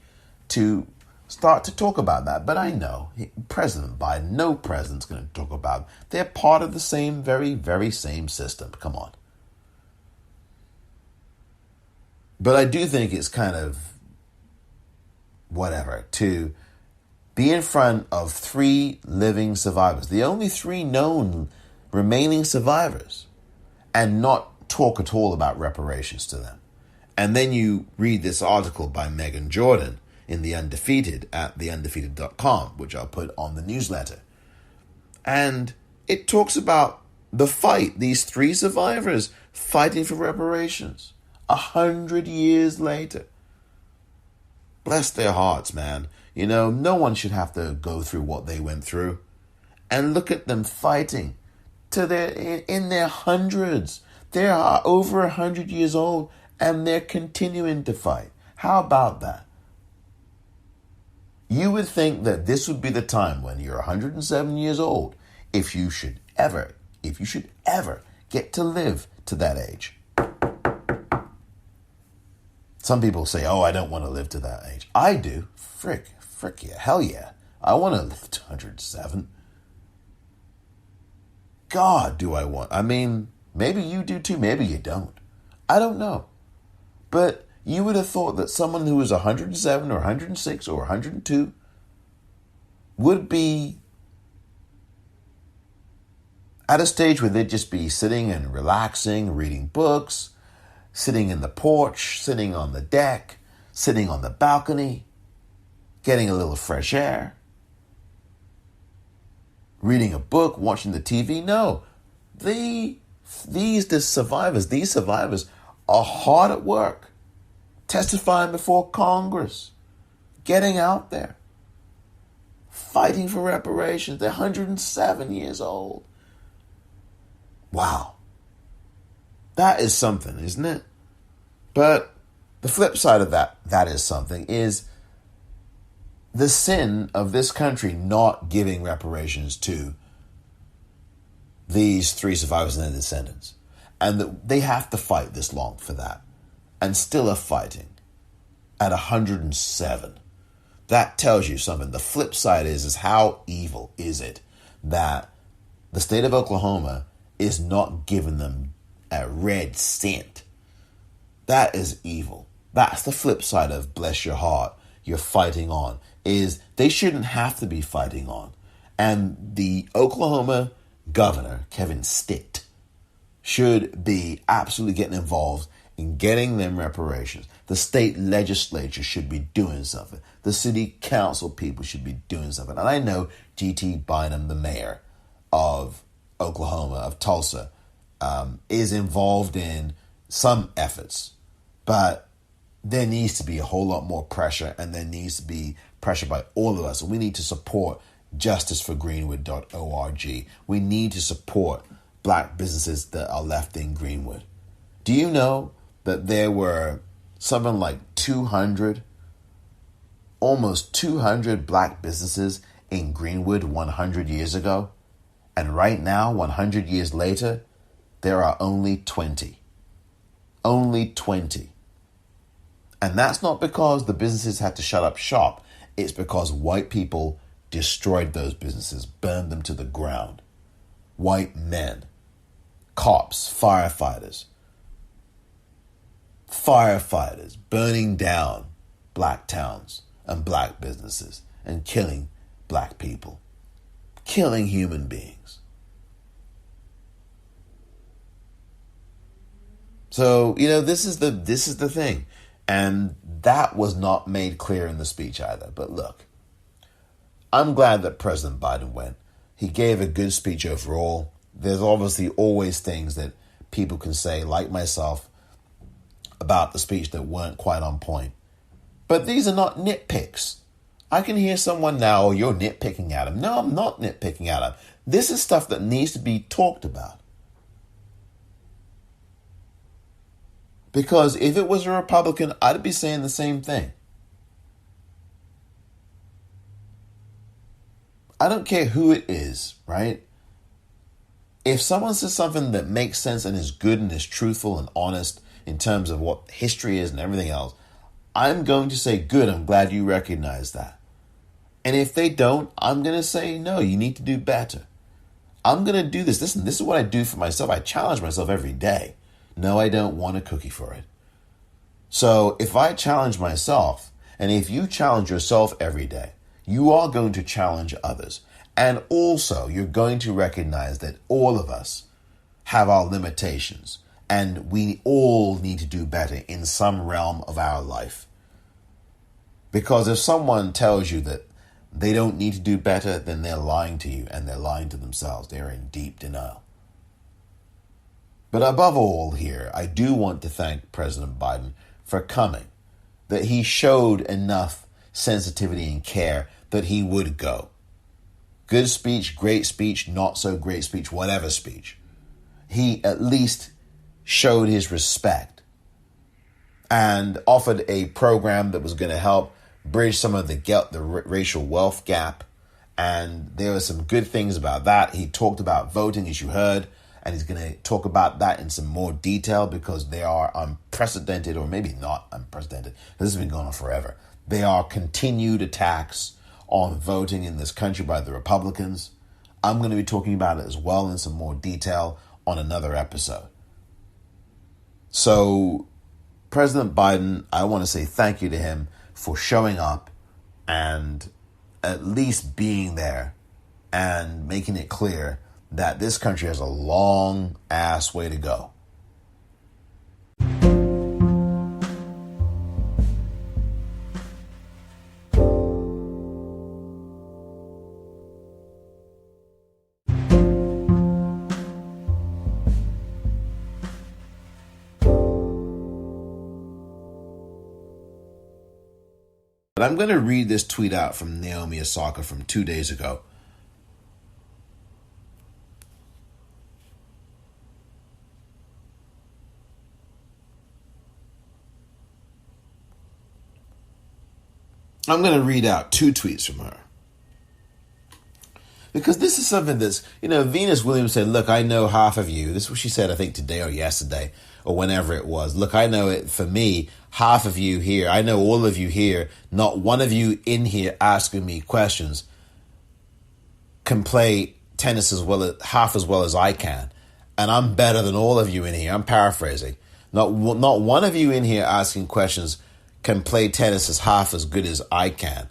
to start to talk about that. But I know President Biden, no president's going to talk about it. They're part of the same, very, very same system. Come on. But I do think it's kind of whatever to be in front of 3 living survivors, the only 3 known remaining survivors and not talk at all about reparations to them. And then you read this article by Megan Jordan in The Undefeated at theundefeated.com, which I'll put on the newsletter. And it talks about the fight, these three survivors fighting for reparations 100 years later. Bless their hearts, man. You know, no one should have to go through what they went through. And look at them fighting in their hundreds. They are over 100 years old and they're continuing to fight. How about that? You would think that this would be the time when you're 107 years old, if you should ever get to live to that age. Some people say, oh, I don't want to live to that age. I do. Frick yeah, hell yeah. I want to live to 107. God, do I want. I mean, maybe you do too, maybe you don't. I don't know. But you would have thought that someone who was 107 or 106 or 102 would be at a stage where they'd just be sitting and relaxing, reading books, sitting in the porch, sitting on the deck, sitting on the balcony, getting a little fresh air, reading a book, watching the TV. No, these survivors are hard at work, testifying before Congress, getting out there, fighting for reparations. They're 107 years old. Wow. That is something, isn't it? But the flip side of that is something, is the sin of this country not giving reparations to these three survivors and their descendants. And that they have to fight this long for that. And still are fighting at 107. That tells you something. The flip side is how evil is it that the state of Oklahoma is not giving them a red cent. That is evil. That's the flip side of bless your heart, you're fighting on, is they shouldn't have to be fighting on. And the Oklahoma governor, Kevin Stitt, should be absolutely getting involved in getting them reparations. The state legislature should be doing something. The city council people should be doing something. And I know G.T. Bynum, the mayor of Oklahoma, of Tulsa, is involved in some efforts, but there needs to be a whole lot more pressure, and there needs to be pressure by all of us. We need to support justiceforgreenwood.org. We need to support black businesses that are left in Greenwood. Do you know that there were something like almost 200 black businesses in Greenwood 100 years ago? And right now, 100 years later, there are only 20. Only 20. And that's not because the businesses had to shut up shop. It's because white people destroyed those businesses, burned them to the ground. White men, cops, firefighters burning down black towns and black businesses and killing black people, killing human beings. So, this is the thing. And that was not made clear in the speech either. But look, I'm glad that President Biden went. He gave a good speech overall. There's obviously always things that people can say, like myself, about the speech that weren't quite on point. But these are not nitpicks. I can hear someone now, oh, you're nitpicking at him. No, I'm not nitpicking at him. This is stuff that needs to be talked about. Because if it was a Republican, I'd be saying the same thing. I don't care who it is, right? If someone says something that makes sense and is good and is truthful and honest in terms of what history is and everything else, I'm going to say, good, I'm glad you recognize that. And if they don't, I'm going to say, no, you need to do better. I'm going to do this. Listen, this is what I do for myself. I challenge myself every day. No, I don't want a cookie for it. So if I challenge myself, and if you challenge yourself every day, you are going to challenge others. And also, you're going to recognize that all of us have our limitations, and we all need to do better in some realm of our life. Because if someone tells you that they don't need to do better, then they're lying to you, and they're lying to themselves. They're in deep denial. But above all here, I do want to thank President Biden for coming, that he showed enough sensitivity and care that he would go. Good speech, great speech, not so great speech, whatever speech. He at least showed his respect and offered a program that was going to help bridge some of the racial wealth gap. And there were some good things about that. He talked about voting, as you heard, and he's going to talk about that in some more detail because they are unprecedented, or maybe not unprecedented. This has been going on forever. They are continued attacks on voting in this country by the Republicans. I'm going to be talking about it as well in some more detail on another episode. So, President Biden, I want to say thank you to him for showing up and at least being there and making it clear that this country has a long ass way to go. But I'm going to read this tweet out from Naomi Osaka from 2 days ago. I'm going to read out 2 tweets from her. Because this is something that's, Venus Williams said, look, I know half of you. This is what she said, I think, today or yesterday or whenever it was. Look, I know it for me, half of you here. I know all of you here. Not one of you in here asking me questions can play tennis half as well as I can. And I'm better than all of you in here. I'm paraphrasing. Not one of you in here asking questions can play tennis as half as good as I can.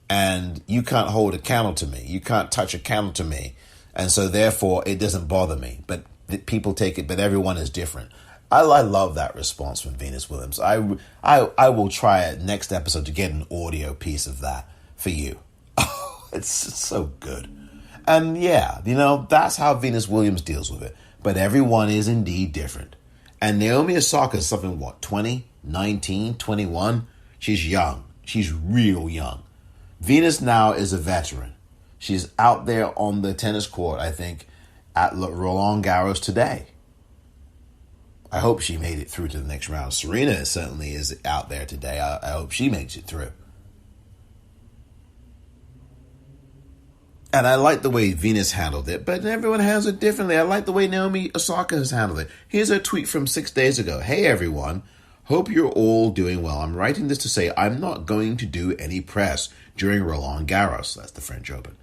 And you can't hold a candle to me. You can't touch a candle to me. And so therefore it doesn't bother me. But people take it, but everyone is different. I love that response from Venus Williams. I will try a next episode to get an audio piece of that for you. It's so good. And yeah, that's how Venus Williams deals with it. But everyone is indeed different. And Naomi Osaka is something, 20, 19, 21? She's young. She's real young. Venus now is a veteran. She's out there on the tennis court, I think, at Roland Garros today. I hope she made it through to the next round. Serena certainly is out there today. I hope she makes it through. And I like the way Venus handled it, but everyone handles it differently. I like the way Naomi Osaka has handled it. Here's a tweet from 6 days ago. Hey, everyone. Hope you're all doing well. I'm writing this to say I'm not going to do any press during Roland Garros. That's the French Open.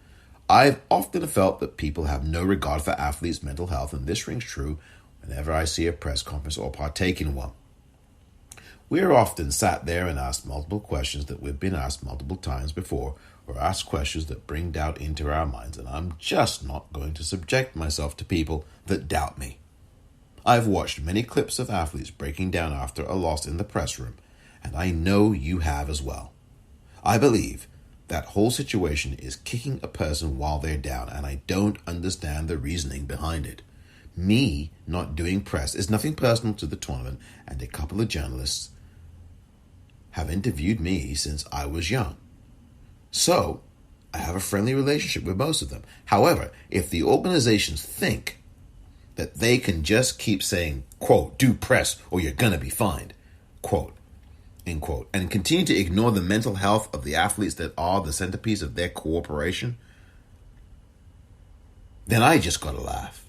I've often felt that people have no regard for athletes' mental health, and this rings true whenever I see a press conference or partake in one. We're often sat there and asked multiple questions that we've been asked multiple times before, or asked questions that bring doubt into our minds, and I'm just not going to subject myself to people that doubt me. I've watched many clips of athletes breaking down after a loss in the press room, and I know you have as well. I believe that whole situation is kicking a person while they're down, and I don't understand the reasoning behind it. Me not doing press is nothing personal to the tournament, and a couple of journalists have interviewed me since I was young. So, I have a friendly relationship with most of them. However, if the organizations think that they can just keep saying, quote, do press or you're going to be fined, quote, end quote, and continue to ignore the mental health of the athletes that are the centerpiece of their cooperation, then I just got to laugh.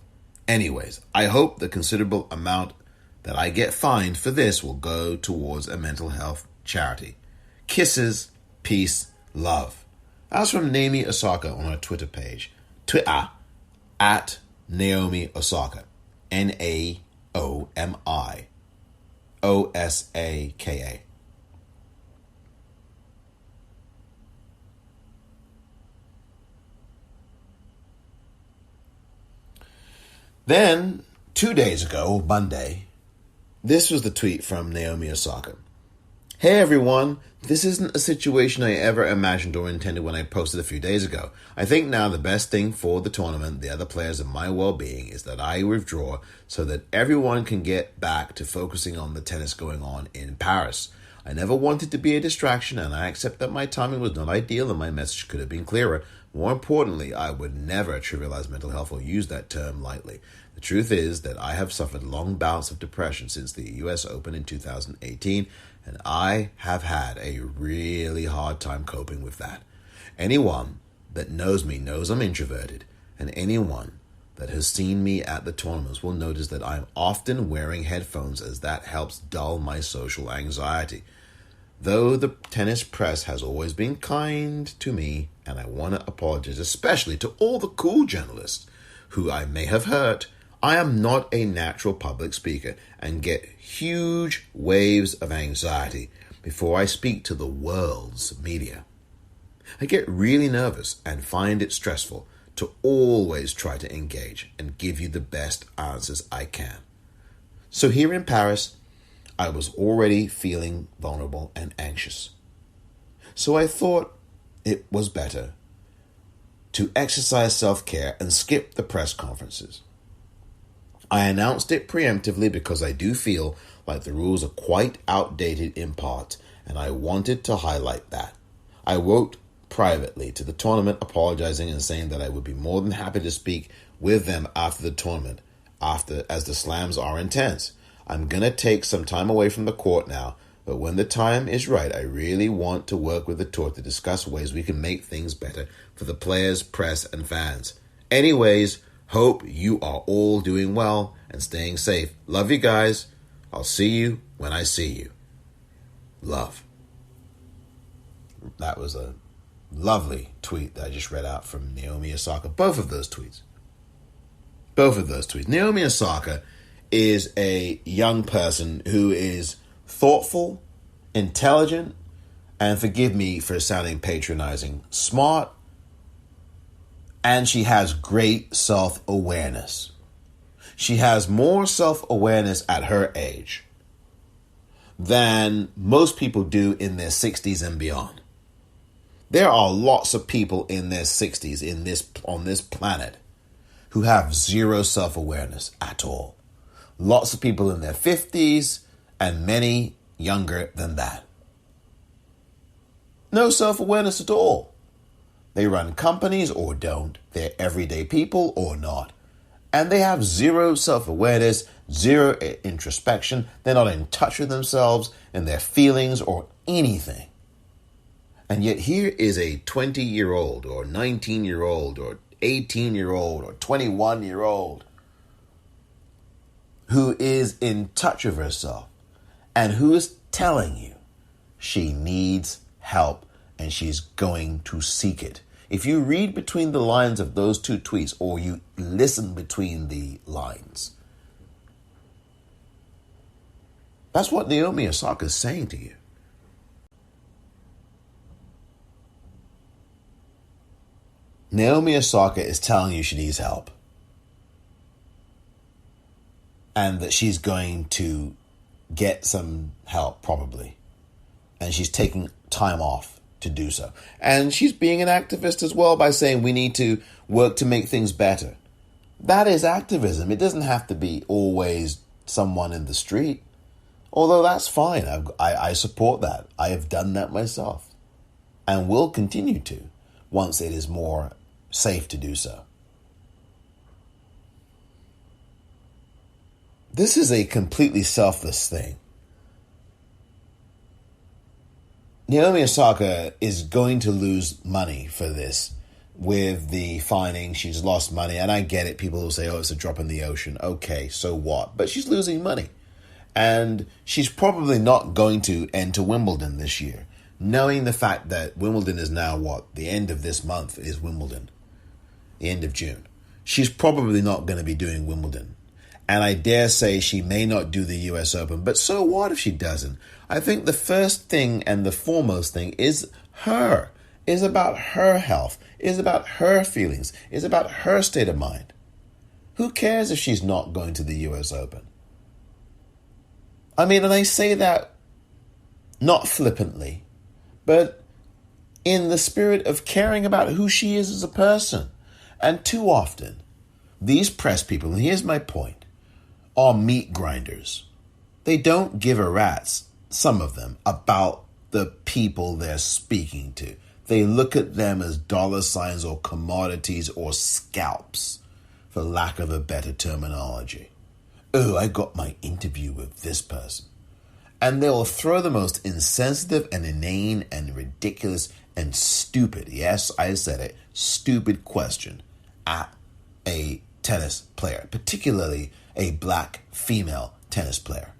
Anyways, I hope the considerable amount that I get fined for this will go towards a mental health charity. Kisses, peace, love. That's from Naomi Osaka on her Twitter page. Twitter, at Naomi Osaka. Naomi Osaka. Then, 2 days ago, Monday, this was the tweet from Naomi Osaka. Hey everyone, this isn't a situation I ever imagined or intended when I posted a few days ago. I think now the best thing for the tournament, the other players, and my well-being is that I withdraw so that everyone can get back to focusing on the tennis going on in Paris. I never wanted to be a distraction, and I accept that my timing was not ideal and my message could have been clearer. More importantly, I would never trivialize mental health or use that term lightly. The truth is that I have suffered long bouts of depression since the US Open in 2018, and I have had a really hard time coping with that. Anyone that knows me knows I'm introverted, and anyone that has seen me at the tournaments will notice that I'm often wearing headphones, as that helps dull my social anxiety. Though the tennis press has always been kind to me, and I want to apologize especially to all the cool journalists who I may have hurt, I am not a natural public speaker and get huge waves of anxiety before I speak to the world's media. I get really nervous and find it stressful to always try to engage and give you the best answers I can. So here in Paris, I was already feeling vulnerable and anxious. So I thought it was better to exercise self-care and skip the press conferences. I announced it preemptively because I do feel like the rules are quite outdated in part, and I wanted to highlight that. I wrote privately to the tournament apologizing and saying that I would be more than happy to speak with them after the tournament, as the slams are intense. I'm going to take some time away from the court now, but when the time is right, I really want to work with the tour to discuss ways we can make things better for the players, press, and fans. Anyways, hope you are all doing well and staying safe. Love you guys. I'll see you when I see you. Love. That was a lovely tweet that I just read out from Naomi Osaka. Both of those tweets. Naomi Osaka is a young person who is thoughtful, intelligent, and forgive me for sounding patronizing, smart, and she has great self-awareness. She has more self-awareness at her age than most people do in their 60s and beyond. There are lots of people in their 60s on this planet who have zero self-awareness at all. Lots of people in their 50s and many younger than that. No self-awareness at all. They run companies or don't. They're everyday people or not. And they have zero self-awareness, zero introspection. They're not in touch with themselves and their feelings or anything. And yet here is a 20-year-old or 19-year-old or 18-year-old or 21-year-old who is in touch with herself and who is telling you she needs help and she's going to seek it. If you read between the lines of those two tweets or you listen between the lines, that's what Naomi Osaka is saying to you. Naomi Osaka is telling you she needs help. And that she's going to get some help, probably. And she's taking time off to do so. And she's being an activist as well by saying we need to work to make things better. That is activism. It doesn't have to be always someone in the street. Although that's fine. I support that. I have done that myself. And will continue to once it is more safe to do so. This is a completely selfless thing. Naomi Osaka is going to lose money for this with the fining. She's lost money, and I get it. People will say, oh, it's a drop in the ocean. Okay, so what? But she's losing money. And she's probably not going to enter Wimbledon this year, knowing the fact that Wimbledon is now the end of this month is Wimbledon, the end of June. She's probably not going to be doing Wimbledon. And I dare say she may not do the US Open, but so what if she doesn't? I think the first thing and the foremost thing is about her health, is about her feelings, is about her state of mind. Who cares if she's not going to the US Open? I mean, and I say that not flippantly, but in the spirit of caring about who she is as a person. And too often, these press people, and here's my point, are meat grinders. They don't give a rat's, some of them, about the people they're speaking to. They look at them as dollar signs or commodities or scalps, for lack of a better terminology. Oh, I got my interview with this person. And they'll throw the most insensitive and inane and ridiculous and stupid, yes, I said it, stupid question at a tennis player, particularly a black female tennis player.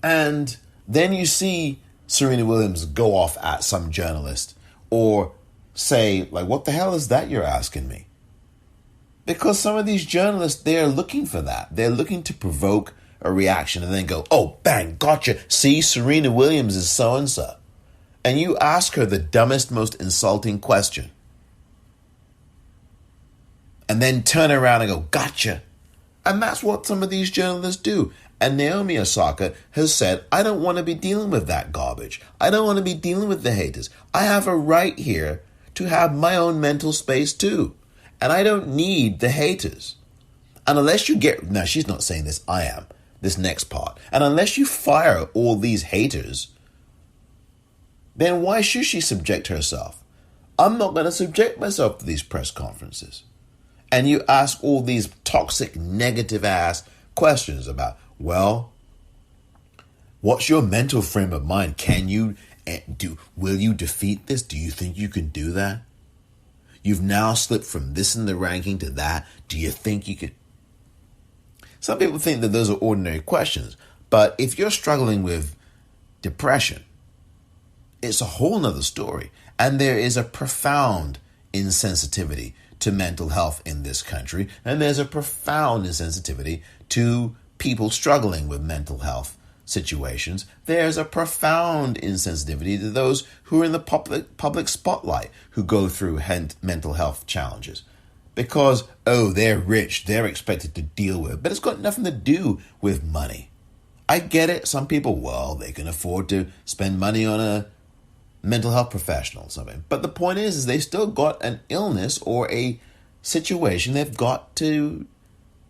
And then you see Serena Williams go off at some journalist or say, like, what the hell is that you're asking me? Because some of these journalists, they're looking for that. They're looking to provoke a reaction and then go, oh, bang, gotcha. See, Serena Williams is so-and-so. And you ask her the dumbest, most insulting question. And then turn around and go, gotcha. And that's what some of these journalists do. And Naomi Osaka has said, I don't want to be dealing with that garbage. I don't want to be dealing with the haters. I have a right here to have my own mental space too. And I don't need the haters. And unless you get, now she's not saying this, I am, this next part. And unless you fire all these haters, then why should she subject herself? I'm not going to subject myself to these press conferences. And you ask all these toxic, negative ass questions about, well, what's your mental frame of mind? Can you will you defeat this? Do you think you can do that? You've now slipped from this in the ranking to that. Do you think you could? Some people think that those are ordinary questions, but if you're struggling with depression, it's a whole nother story. And there is a profound insensitivity to mental health in this country. And there's a profound insensitivity to people struggling with mental health situations. There's a profound insensitivity to those who are in the public spotlight who go through mental health challenges. Because, oh, they're rich, they're expected to deal with it. But it's got nothing to do with money. I get it. Some people, well, they can afford to spend money on a mental health professional or something. But the point is they've still got an illness or a situation they've got to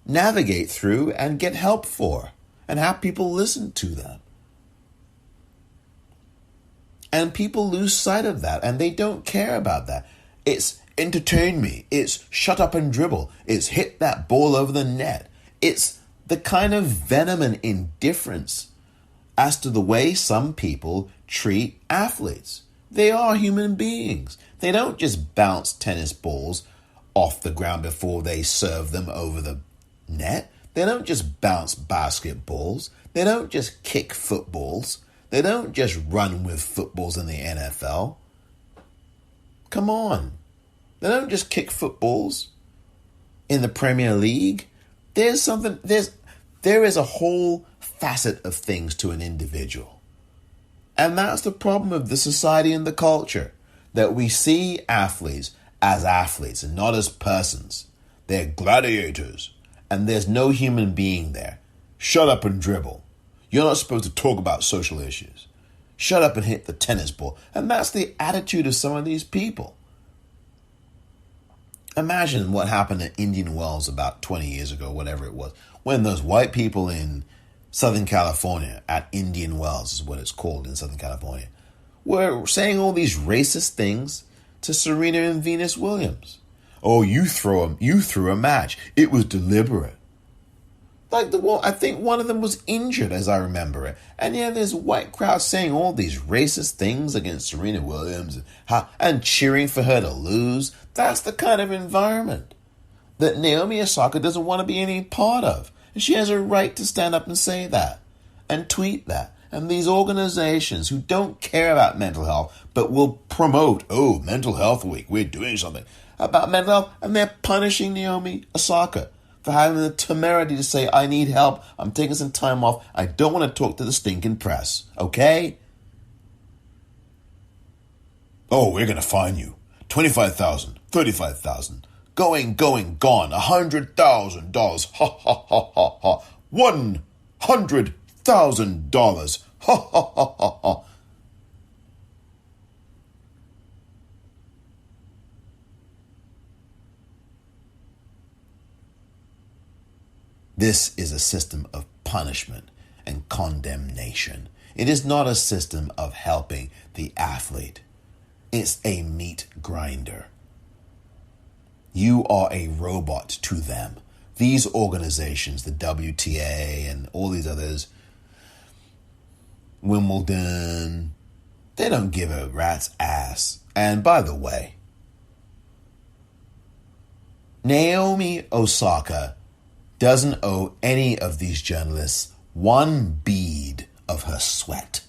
navigate through and get help for and have people listen to them. And people lose sight of that and they don't care about that. It's entertain me. It's shut up and dribble. It's hit that ball over the net. It's the kind of venom and indifference as to the way some people treat athletes. They are human beings. They don't just bounce tennis balls off the ground before they serve them over the net. They don't just bounce basketballs. They don't just kick footballs. They don't just run with footballs in the NFL. Come on. They don't just kick footballs in the Premier League. There is a whole facet of things to an individual. And that's the problem of the society and the culture, that we see athletes as athletes and not as persons. They're gladiators, and there's no human being there. Shut up and dribble. You're not supposed to talk about social issues. Shut up and hit the tennis ball. And that's the attitude of some of these people. Imagine what happened at Indian Wells about 20 years ago, whatever it was, when those white people in Southern California, at Indian Wells is what it's called in Southern California, were saying all these racist things to Serena and Venus Williams. Oh, you threw a match. It was deliberate. I think one of them was injured, as I remember it. And yeah, there's a white crowd saying all these racist things against Serena Williams and cheering for her to lose. That's the kind of environment that Naomi Osaka doesn't want to be any part of. And she has a right to stand up and say that and tweet that. And these organizations who don't care about mental health but will promote, Mental Health Week, we're doing something about mental health, and they're punishing Naomi Osaka for having the temerity to say, I need help, I'm taking some time off, I don't want to talk to the stinking press, okay? Oh, we're going to fine you. $25,000, $35,000. Going, gone. $100,000. Ha ha ha ha ha. $100,000. Ha ha ha ha ha. This is a system of punishment and condemnation. It is not a system of helping the athlete. It's a meat grinder. You are a robot to them. These organizations, the WTA and all these others, Wimbledon, they don't give a rat's ass. And by the way, Naomi Osaka doesn't owe any of these journalists one bead of her sweat.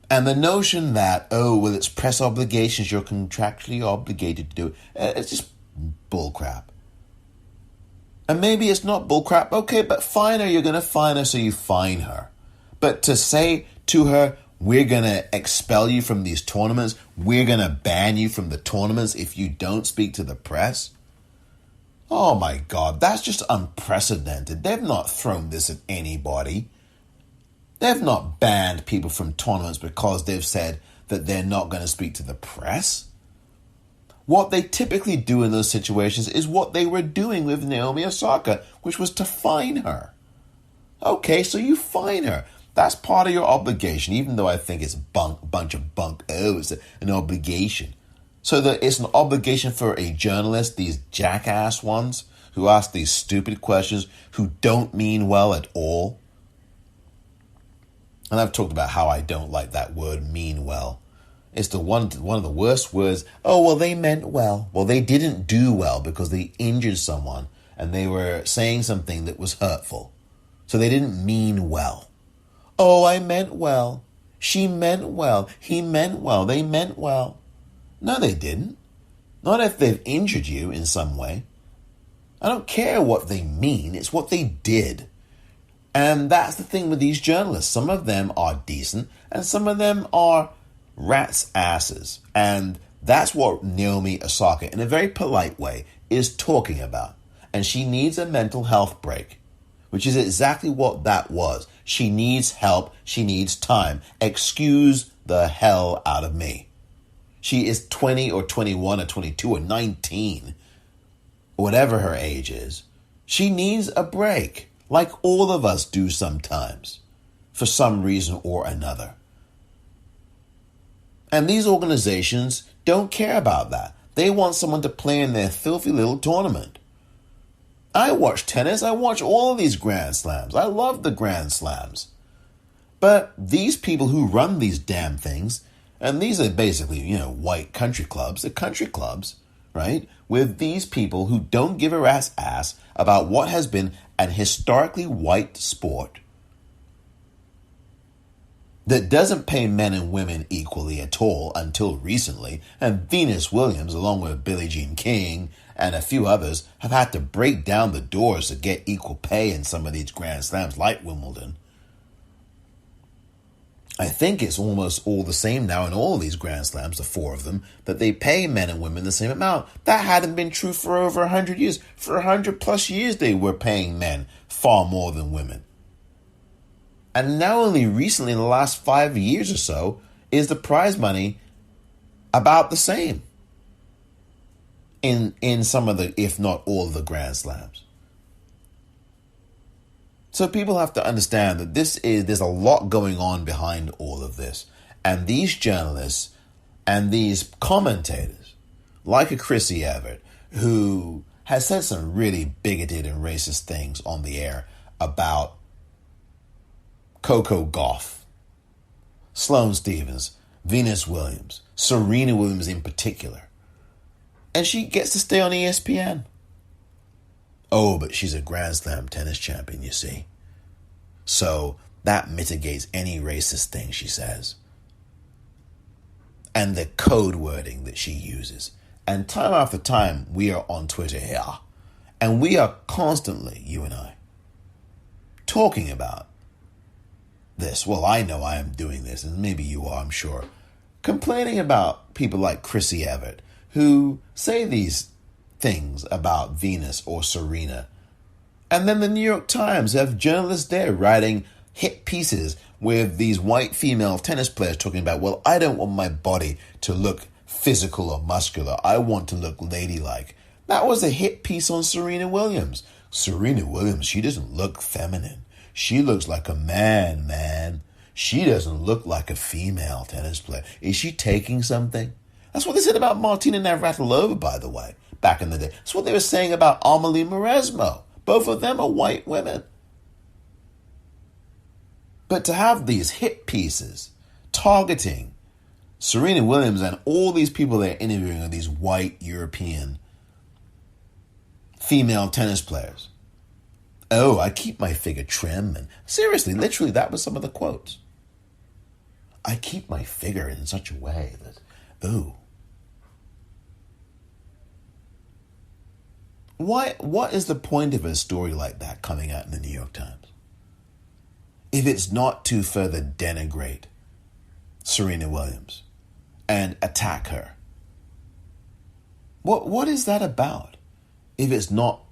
And the notion that, it's press obligations, you're contractually obligated to do it, it's just bullcrap. And maybe it's not bullcrap, okay, but fine her, you're going to fine her, so you fine her. But to say to her, we're going to expel you from these tournaments, we're going to ban you from the tournaments if you don't speak to the press, oh my God, that's just unprecedented. They've not thrown this at anybody. They've not banned people from tournaments because they've said that they're not going to speak to the press. What they typically do in those situations is what they were doing with Naomi Osaka, which was to fine her. Okay, so you fine her. That's part of your obligation, even though I think it's a bunch of bunk. It's an obligation. So that it's an obligation for a journalist, these jackass ones who ask these stupid questions, who don't mean well at all. And I've talked about how I don't like that word, mean well. It's the one of the worst words. Oh, well, they meant well. Well, they didn't do well because they injured someone and they were saying something that was hurtful. So they didn't mean well. Oh, I meant well. She meant well. He meant well. They meant well. No, they didn't. Not if they've injured you in some way. I don't care what they mean. It's what they did. And that's the thing with these journalists. Some of them are decent and some of them are rats' asses. And that's what Naomi Osaka, in a very polite way, is talking about. And she needs a mental health break, which is exactly what that was. She needs help. She needs time. Excuse the hell out of me. She is 20 or 21 or 22 or 19, whatever her age is. She needs a break, like all of us do sometimes, for some reason or another. And these organizations don't care about that. They want someone to play in their filthy little tournament. I watch tennis. I watch all of these Grand Slams. I love the Grand Slams. But these people who run these damn things, and these are basically, white country clubs. They're country clubs, right? With these people who don't give a rat's ass about what has been an historically white sport that doesn't pay men and women equally at all until recently. And Venus Williams, along with Billie Jean King and a few others, have had to break down the doors to get equal pay in some of these Grand Slams like Wimbledon. I think it's almost all the same now in all of these Grand Slams, the four of them, that they pay men and women the same amount. That hadn't been true for over 100 years. For 100 plus years, they were paying men far more than women. And now only recently, in the last 5 years or so, is the prize money about the same in some of the, if not all of the Grand Slams. So people have to understand that there's a lot going on behind all of this. And these journalists and these commentators, like a Chrissy Everett, who has said some really bigoted and racist things on the air about Coco Gauff, Sloane Stephens, Venus Williams, Serena Williams in particular. And she gets to stay on ESPN. Oh, but she's a Grand Slam tennis champion, you see. So that mitigates any racist thing she says. And the code wording that she uses. And time after time, we are on Twitter here. And we are constantly, you and I, talking about this. Well, I know I am doing this, and maybe you are, I'm sure. complaining about people like Chrissy Everett, who say these things about Venus or Serena. And then the New York Times have journalists there writing hit pieces with these white female tennis players talking about, well, I don't want my body to look physical or muscular. I want to look ladylike. That was a hit piece on Serena Williams. Serena Williams, she doesn't look feminine. She looks like a man. She doesn't look like a female tennis player. Is she taking something? That's what they said about Martina Navratilova, by the way, back in the day. That's what they were saying about Amelie Mauresmo. Both of them are white women. But to have these hit pieces targeting Serena Williams and all these people they're interviewing are these white European female tennis players. Oh, I keep my figure trim. And seriously, literally, that was some of the quotes. I keep my figure in such a way that, ooh. What is the point of a story like that coming out in the New York Times? If it's not to further denigrate Serena Williams and attack her. What is that about? If it's not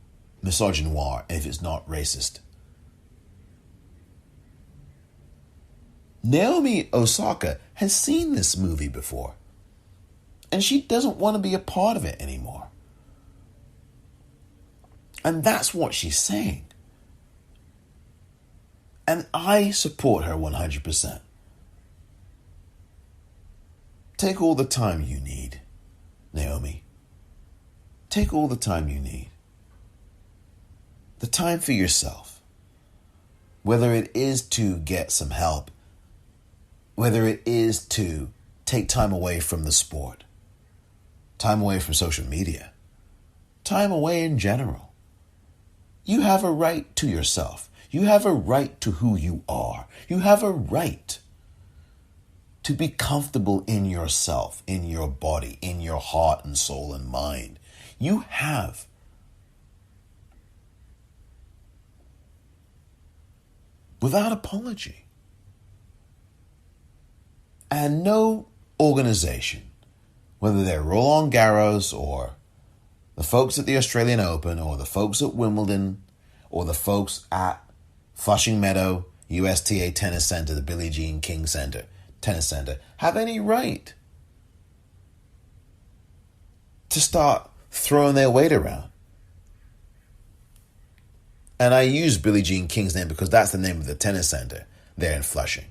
misogynoir, if it's not racist. Naomi Osaka has seen this movie before, and she doesn't want to be a part of it anymore. And that's what she's saying. And I support her 100%. Take all the time you need, Naomi. Take all the time you need. The time for yourself. Whether it is to get some help, whether it is to take time away from the sport, time away from social media, time away in general. You have a right to yourself. You have a right to who you are. You have a right to be comfortable in yourself, in your body, in your heart and soul and mind. You have. Without apology. And no organization, whether they're Roland Garros or the folks at the Australian Open or the folks at Wimbledon or the folks at Flushing Meadow USTA Tennis Center, the Billie Jean King Center, Tennis Center, have any right to start throwing their weight around. And I use Billie Jean King's name because that's the name of the tennis center there in Flushing.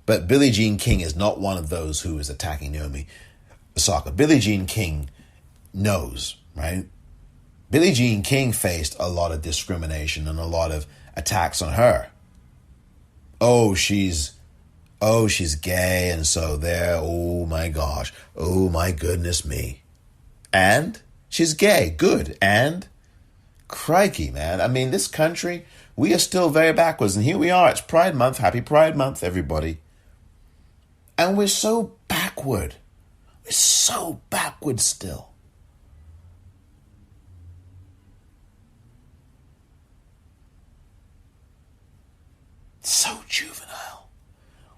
But Billie Jean King is not one of those who is attacking Naomi Osaka. Billie Jean King knows, right? Billie Jean King faced a lot of discrimination and a lot of attacks on her. Oh, she's gay, and so there, oh my gosh, oh my goodness me. And she's gay, good, and crikey, man. I mean, this country, we are still very backwards, and here we are, it's Pride Month, happy Pride Month, everybody. And we're so backward. We're so backward still. So juvenile.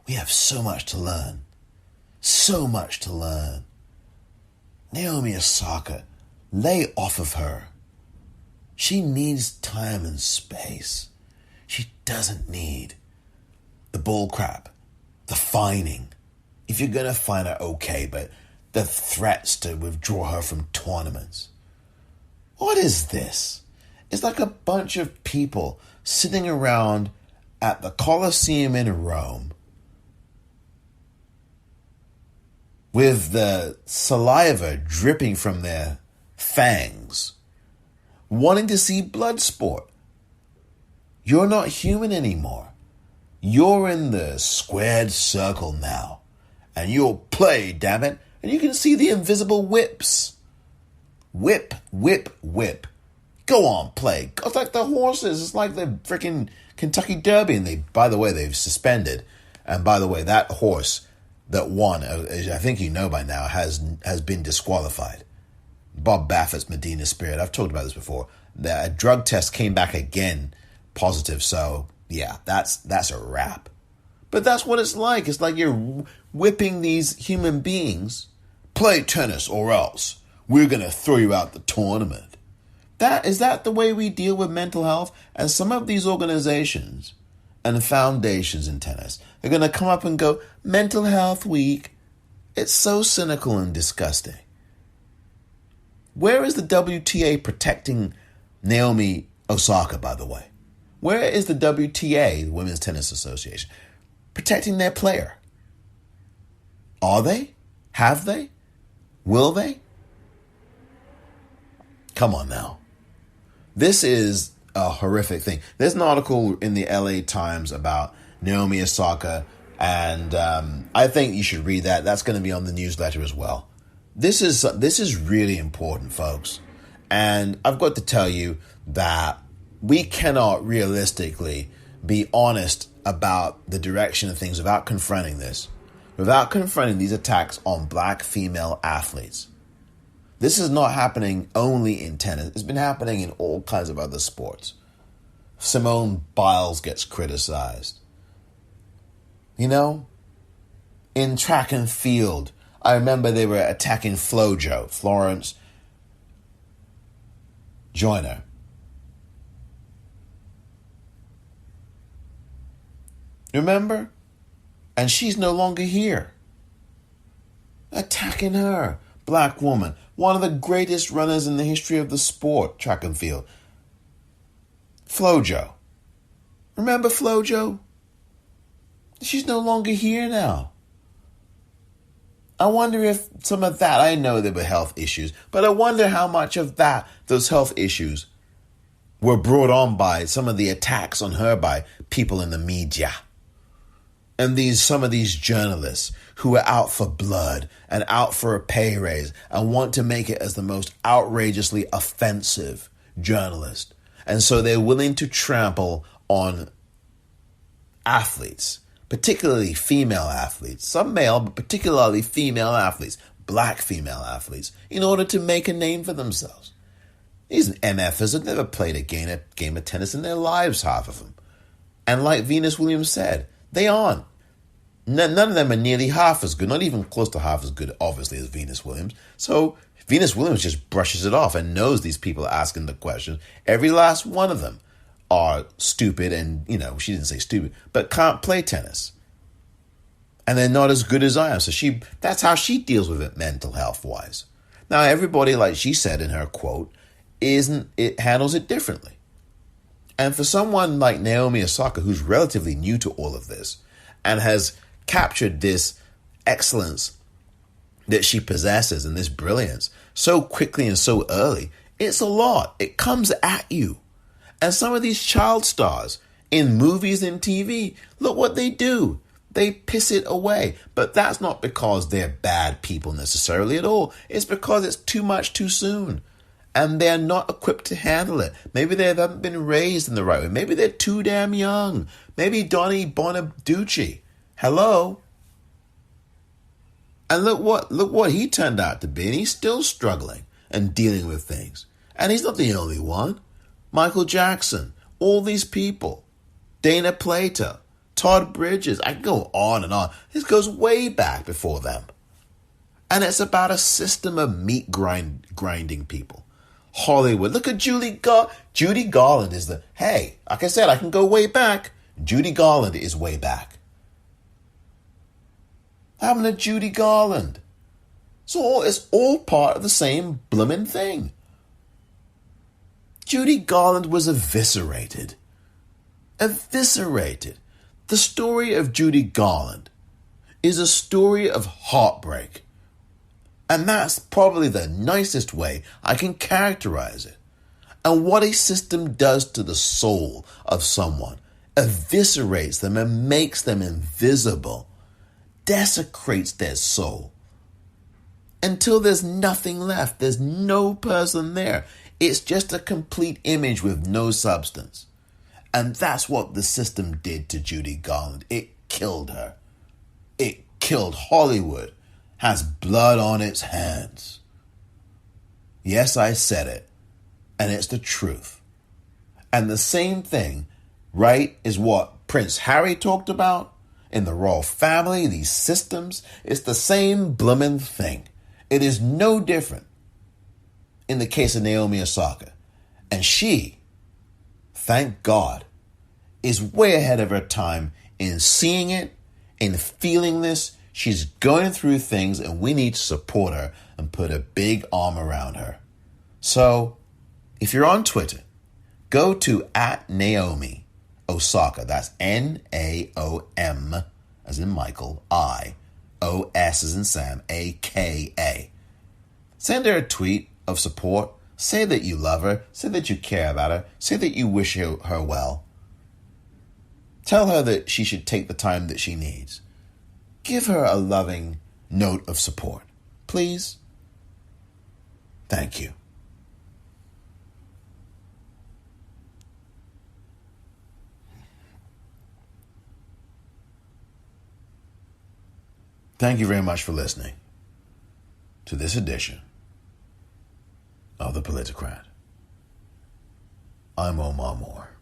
We have so much to learn. So much to learn. Naomi Osaka, lay off of her. She needs time and space. She doesn't need the bullcrap, the fining. If you're going to fine her, okay, but the threats to withdraw her from tournaments. What is this? It's like a bunch of people sitting around at the Colosseum in Rome with the saliva dripping from their fangs, wanting to see blood sport. You're not human anymore. You're in the squared circle now. And you'll play, damn it. And you can see the invisible whips. Whip, whip, whip. Go on, play. It's like the horses. It's like the freaking Kentucky Derby. And by the way, they've suspended. And by the way, that horse that won, I think you know by now, has been disqualified. Bob Baffert's Medina Spirit. I've talked about this before. The drug test came back again positive. So, yeah, that's a wrap. But that's what it's like. It's like you're whipping these human beings. Play tennis or else we're going to throw you out the tournament. Is that the way we deal with mental health? And some of these organizations and foundations in tennis are going to come up and go, Mental Health Week. It's so cynical and disgusting. Where is the WTA protecting Naomi Osaka, by the way? Where is the WTA, the Women's Tennis Association, protecting their player? Are they? Have they? Will they? Come on now. This is a horrific thing. There's an article in the LA Times about Naomi Osaka, and I think you should read that. That's going to be on the newsletter as well. This is really important, folks. And I've got to tell you that we cannot realistically be honest about the direction of things without confronting this, without confronting these attacks on black female athletes. This is not happening only in tennis. It's been happening in all kinds of other sports. Simone Biles gets criticized. You know, in track and field, I remember they were attacking FloJo, Florence Joyner. Remember? And she's no longer here. Attacking her. Black woman. One of the greatest runners in the history of the sport, track and field. FloJo. Remember FloJo? She's no longer here now. I wonder if some of that, I know there were health issues, but I wonder how much of those health issues were brought on by some of the attacks on her by people in the media. And some of these journalists who are out for blood and out for a pay raise and want to make it as the most outrageously offensive journalist. And so they're willing to trample on athletes, particularly female athletes, some male, but particularly female athletes, black female athletes, in order to make a name for themselves. These MFers have never played a game of tennis in their lives, half of them. And like Venus Williams said, they aren't. None of them are nearly half as good, not even close to half as good, obviously, as Venus Williams. So Venus Williams just brushes it off and knows these people are asking the questions. Every last one of them are stupid and, she didn't say stupid, but can't play tennis. And they're not as good as I am. So that's how she deals with it mental health-wise. Now, everybody, like she said in her quote, handles it differently. And for someone like Naomi Osaka, who's relatively new to all of this and has captured this excellence that she possesses and this brilliance so quickly and so early, it's a lot. It comes at you. And some of these child stars in movies and TV, look what they do. They piss it away. But that's not because they're bad people necessarily at all. It's because it's too much too soon. And they're not equipped to handle it. Maybe they haven't been raised in the right way. Maybe they're too damn young. Maybe Donnie Bonaducci. Hello? And look what he turned out to be. And he's still struggling and dealing with things. And he's not the only one. Michael Jackson. All these people. Dana Plato. Todd Bridges. I can go on and on. This goes way back before them. And it's about a system of meat grinding people. Hollywood. Look at Judy Garland is like I said, I can go way back. Judy Garland is way back. What happened to Judy Garland? It's all part of the same blooming thing. Judy Garland was eviscerated. Eviscerated. The story of Judy Garland is a story of heartbreak. And that's probably the nicest way I can characterize it. And what a system does to the soul of someone, eviscerates them and makes them invisible, desecrates their soul. Until there's nothing left, there's no person there. It's just a complete image with no substance. And that's what the system did to Judy Garland. It killed her. It killed Hollywood. Has blood on its hands. Yes, I said it. And it's the truth. And the same thing, right, is what Prince Harry talked about. in the royal family, these systems. It's the same bloomin' thing. It is no different in the case of Naomi Osaka. And she, thank God, is way ahead of her time in seeing it, in feeling this. She's going through things, and we need to support her and put a big arm around her. So, if you're on Twitter, go to @Naomi Osaka. That's Naom, as in Michael, I-O-S as in Sam, A-K-A. Send her a tweet of support. Say that you love her. Say that you care about her. Say that you wish her well. Tell her that she should take the time that she needs. Give her a loving note of support. Please. Thank you. Thank you very much for listening to this edition of the Politicrat. I'm Omar Moore.